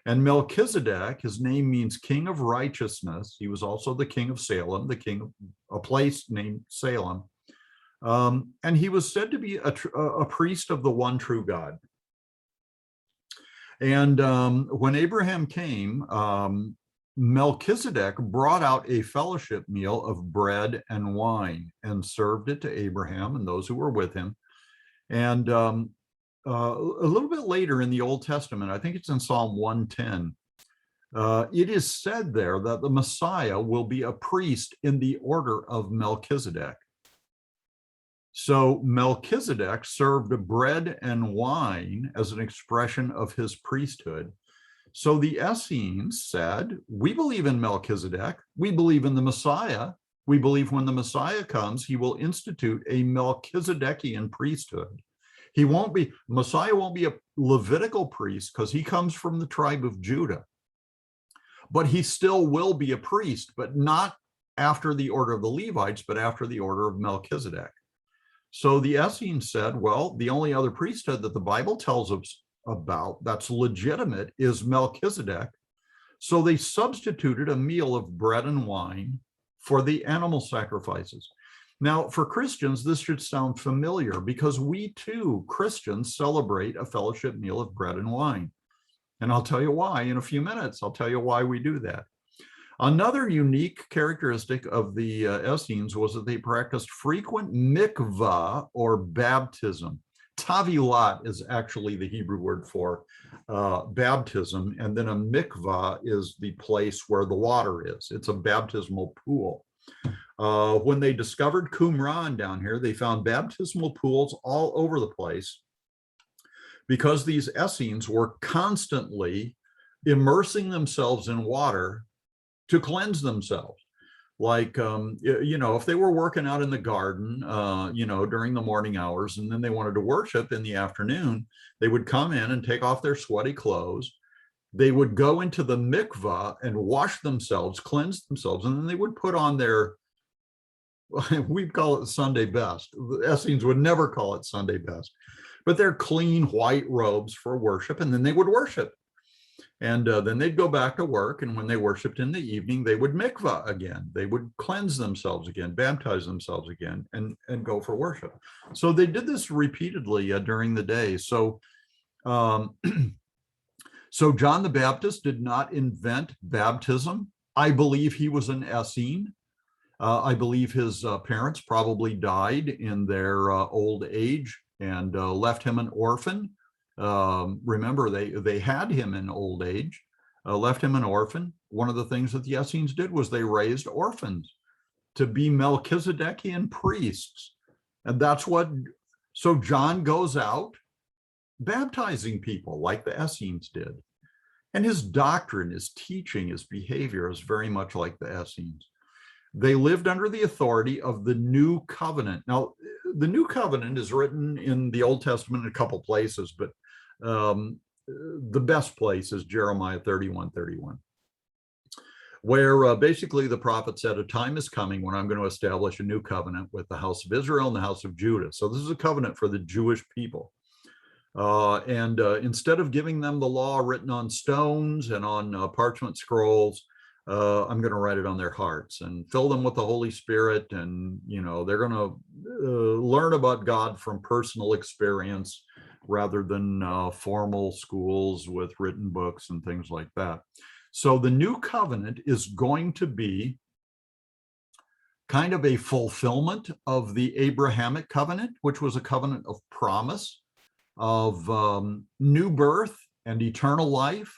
And Melchizedek, his name means king of righteousness. He was also the king of Salem, the king of a place named Salem. And he was said to be a priest of the one true God. And when Abraham came, Melchizedek brought out a fellowship meal of bread and wine and served it to Abraham and those who were with him. And a little bit later in the Old Testament, I think it's in Psalm 110, it is said there that the Messiah will be a priest in the order of Melchizedek. So Melchizedek served bread and wine as an expression of his priesthood. So the Essenes said, we believe in Melchizedek, we believe in the Messiah, we believe when the Messiah comes, he will institute a Melchizedekian priesthood. Messiah won't be a Levitical priest because he comes from the tribe of Judah, but he still will be a priest, but not after the order of the Levites, but after the order of Melchizedek. So the Essenes said, well, the only other priesthood that the Bible tells us about that's legitimate is Melchizedek. So they substituted a meal of bread and wine for the animal sacrifices. Now, for Christians, this should sound familiar because we too, Christians, celebrate a fellowship meal of bread and wine. And I'll tell you why in a few minutes. I'll tell you why we do that. Another unique characteristic of the Essenes was that they practiced frequent mikvah or baptism. Tavilat is actually the Hebrew word for baptism, and then a mikvah is the place where the water is. It's a baptismal pool. When they discovered Qumran down here, they found baptismal pools all over the place because these Essenes were constantly immersing themselves in water to cleanse themselves. Like, if they were working out in the garden, during the morning hours, and then they wanted to worship in the afternoon, they would come in and take off their sweaty clothes. They would go into the mikvah and wash themselves, cleanse themselves, and then they would put on their, we'd call it Sunday best. The Essenes would never call it Sunday best, but they're clean white robes for worship, and then they would worship. And then they'd go back to work, and when they worshiped in the evening, they would mikvah again. They would cleanse themselves again, baptize themselves again, and go for worship. So they did this repeatedly during the day. So, so John the Baptist did not invent baptism. I believe he was an Essene. I believe his parents probably died in their old age and left him an orphan. Remember, they had him in old age, left him an orphan. One of the things that the Essenes did was they raised orphans to be Melchizedekian priests. And so John goes out baptizing people like the Essenes did. And his doctrine, his teaching, his behavior is very much like the Essenes. They lived under the authority of the New Covenant. Now, the New Covenant is written in the Old Testament in a couple places, but the best place is Jeremiah 31:31, where basically the prophet said, a time is coming when I'm going to establish a new covenant with the house of Israel and the house of Judah. So this is a covenant for the Jewish people. And instead of giving them the law written on stones and on parchment scrolls, I'm going to write it on their hearts and fill them with the Holy Spirit. And, they're going to learn about God from personal experience rather than formal schools with written books and things like that. So the new covenant is going to be kind of a fulfillment of the Abrahamic covenant, which was a covenant of promise, of new birth and eternal life.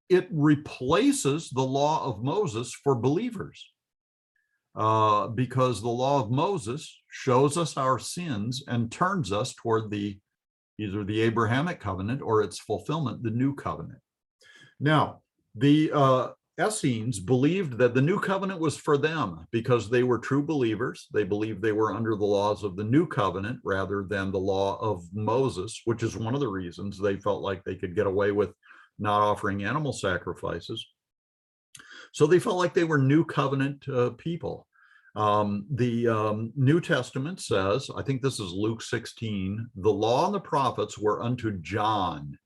It replaces the law of Moses for believers. because the law of Moses shows us our sins and turns us toward either the Abrahamic covenant or its fulfillment, the new covenant. Now, the Essenes believed that the new covenant was for them because they were true believers. They believed they were under the laws of the new covenant rather than the law of Moses, which is one of the reasons they felt like they could get away with not offering animal sacrifices. So they felt like they were new covenant people. The New Testament says, I think this is Luke 16, the law and the prophets were unto John.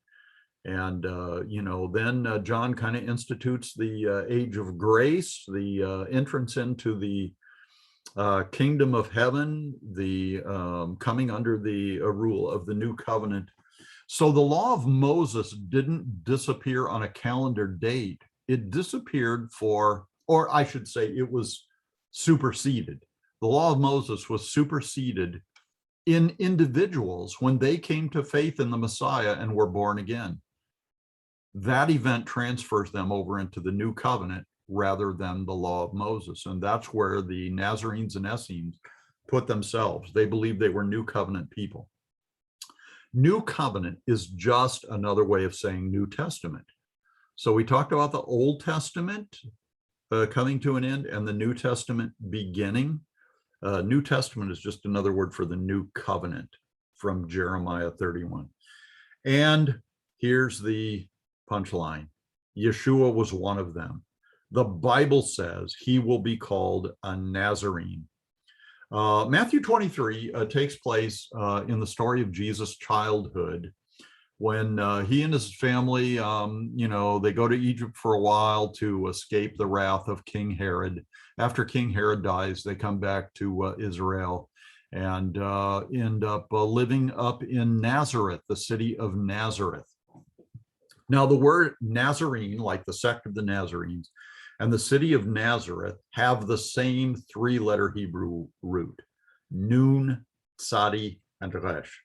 And, then John kind of institutes the age of grace, the entrance into the kingdom of heaven, the coming under the rule of the new covenant. So the law of Moses didn't disappear on a calendar date. It disappeared or I should say it was superseded. The law of Moses was superseded in individuals when they came to faith in the Messiah and were born again. That event transfers them over into the new covenant rather than the law of Moses. And that's where the Nazarenes and Essenes put themselves. They believed they were new covenant people. New covenant is just another way of saying New Testament. So we talked about the Old Testament coming to an end and the New Testament beginning. New Testament is just another word for the new covenant from Jeremiah 31. And here's the punchline. Yeshua was one of them. The Bible says he will be called a Nazarene. Matthew 23 takes place in the story of Jesus' childhood when he and his family, they go to Egypt for a while to escape the wrath of King Herod. After King Herod dies, they come back to Israel and end up living up in Nazareth, the city of Nazareth. Now, the word Nazarene, like the sect of the Nazarenes, and the city of Nazareth have the same three-letter Hebrew root, Nun, Tsadi, and Resh.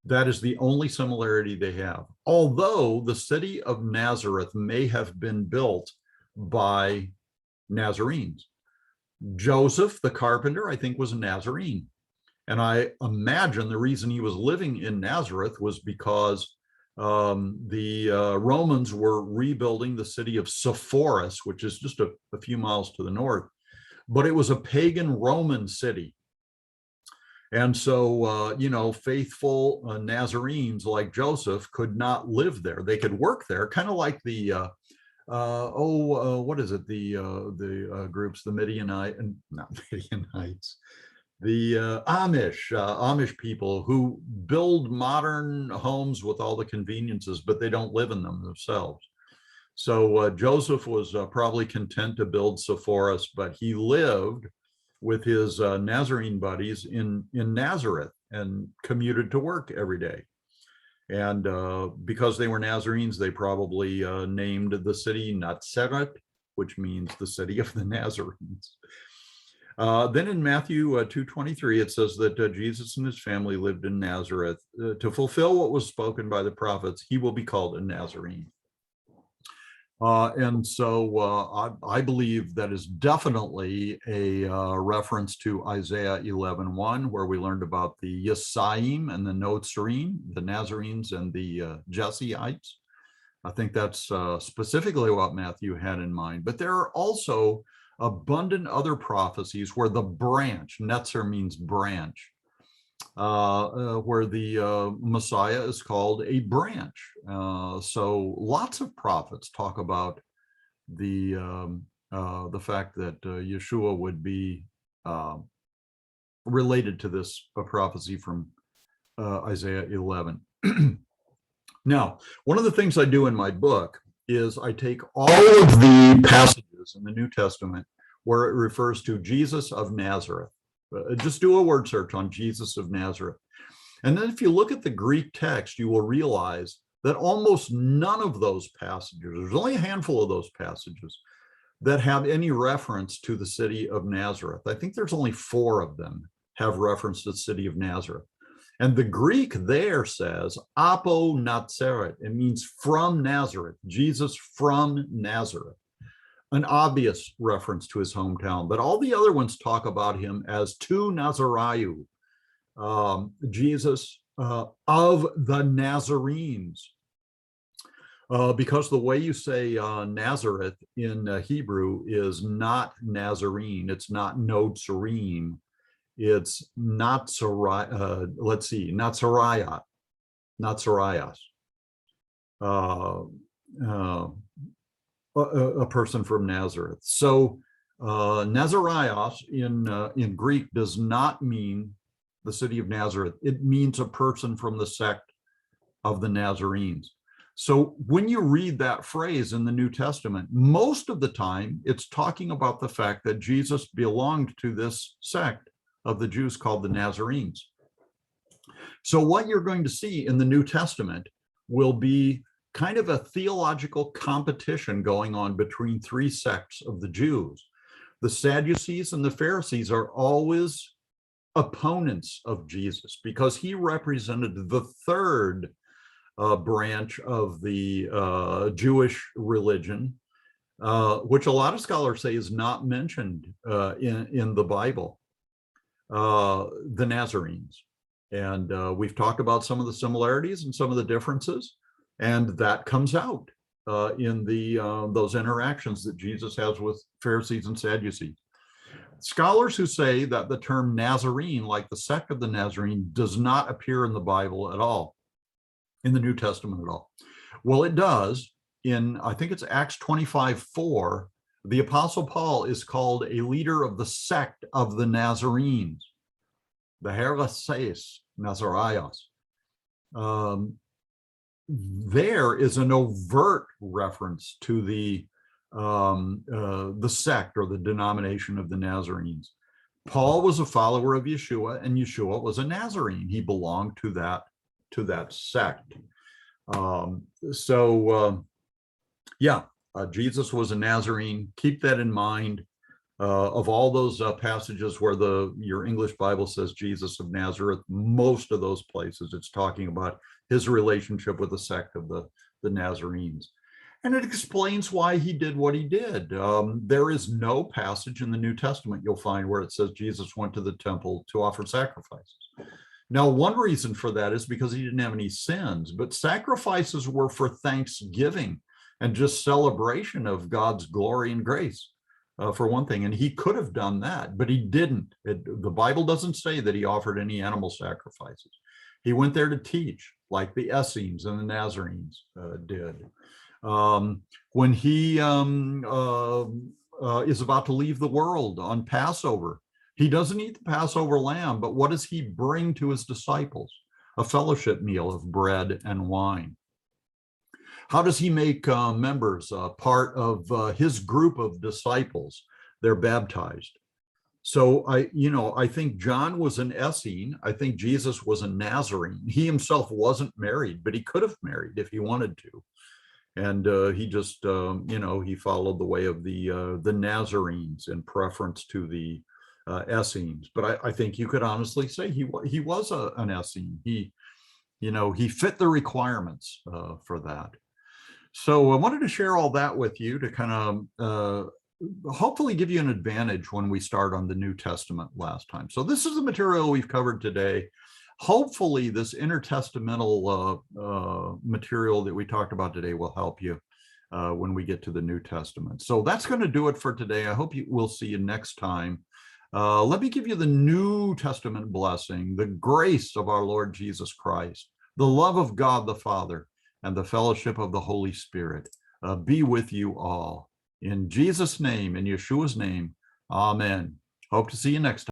That is the only similarity they have. Although the city of Nazareth may have been built by Nazarenes. Joseph, the carpenter, I think was a Nazarene. And I imagine the reason he was living in Nazareth was because the Romans were rebuilding the city of Sepphoris, which is just a few miles to the north, but it was a pagan Roman city. And so, faithful Nazarenes like Joseph could not live there. They could work there, kind of like the, what is it? The groups, the Midianite, and not Midianites, the Amish people who build modern homes with all the conveniences, but they don't live in them themselves. So Joseph was probably content to build Sepphoris, but he lived with his Nazarene buddies in Nazareth and commuted to work every day. And because they were Nazarenes, they probably named the city Nazaret, which means the city of the Nazarenes. Then in Matthew 2:23, it says that Jesus and his family lived in Nazareth. To fulfill what was spoken by the prophets, he will be called a Nazarene. And so I believe that is definitely a reference to Isaiah 11:1, where we learned about the Yesaim and the Notzrim, the Nazarenes and the Jeseites. I think that's specifically what Matthew had in mind. But there are also abundant other prophecies where the branch, Netzer means branch, where the Messiah is called a branch. So lots of prophets talk about the fact that Yeshua would be related to this prophecy from Isaiah 11. Now, one of the things I do in my book is I take all of the passages in the New Testament where it refers to Jesus of Nazareth. Just do a word search on Jesus of Nazareth. And then if you look at the Greek text, you will realize that almost none of those passages, there's only a handful of those passages that have any reference to the city of Nazareth. I think there's only 4 of them have reference to the city of Nazareth. And the Greek there says, apo Nazaret. It means from Nazareth, Jesus from Nazareth. an obvious reference to his hometown, but all the other ones talk about him as tu Nazariou, Jesus of the Nazarenes. Because the way you say Nazareth in Hebrew is not Nazarene, it's not Notzarene, it's Natsari, let's see, Natsariah, Natsarias, a person from Nazareth. So Nazarias in Greek does not mean the city of Nazareth. It means a person from the sect of the Nazarenes. So when you read that phrase in the New Testament, most of the time it's talking about the fact that Jesus belonged to this sect of the Jews called the Nazarenes. So what you're going to see in the New Testament will be kind of a theological competition going on between three sects of the Jews. The Sadducees and the Pharisees are always opponents of Jesus because he represented the third branch of the Jewish religion, which a lot of scholars say is not mentioned in the Bible, the Nazarenes. And we've talked about some of the similarities and some of the differences, and that comes out in those interactions that Jesus has with Pharisees and Sadducees. Scholars who say that the term Nazarene, like the sect of the Nazarene, does not appear in the Bible at all, in the New Testament at all. Well, it does. In, I think it's Acts 25:4, the Apostle Paul is called a leader of the sect of the Nazarenes, the Heraseis Nazarias. There is an overt reference to the sect or the denomination of the Nazarenes. Paul was a follower of Yeshua, and Yeshua was a Nazarene. He belonged to that sect. Jesus was a Nazarene. Keep that in mind. Of all those passages where your English Bible says Jesus of Nazareth, most of those places it's talking about his relationship with the sect of the Nazarenes. And it explains why he did what he did. There is no passage in the New Testament you'll find where it says Jesus went to the temple to offer sacrifices. Now, one reason for that is because he didn't have any sins, but sacrifices were for thanksgiving and just celebration of God's glory and grace, for one thing. And he could have done that, but he didn't. The Bible doesn't say that he offered any animal sacrifices. He went there to teach, like the Essenes and the Nazarenes did. When he is about to leave the world on Passover, he doesn't eat the Passover lamb, but what does he bring to his disciples? A fellowship meal of bread and wine. How does he make members part of his group of disciples? They're baptized. So I think John was an Essene. I think Jesus was a Nazarene. He himself wasn't married, but he could have married if he wanted to. And he just, he followed the way of the Nazarenes in preference to the Essenes. But I think you could honestly say he was an Essene. He fit the requirements for that. So I wanted to share all that with you to kind of hopefully give you an advantage when we start on the New Testament last time. So this is the material we've covered today. Hopefully this intertestamental material that we talked about today will help you when we get to the New Testament. So that's going to do it for today. I hope we'll see you next time. Let me give you the New Testament blessing, the grace of our Lord Jesus Christ, the love of God the Father, and the fellowship of the Holy Spirit be with you all. In Jesus' name, in Yeshua's name, amen. Hope to see you next time.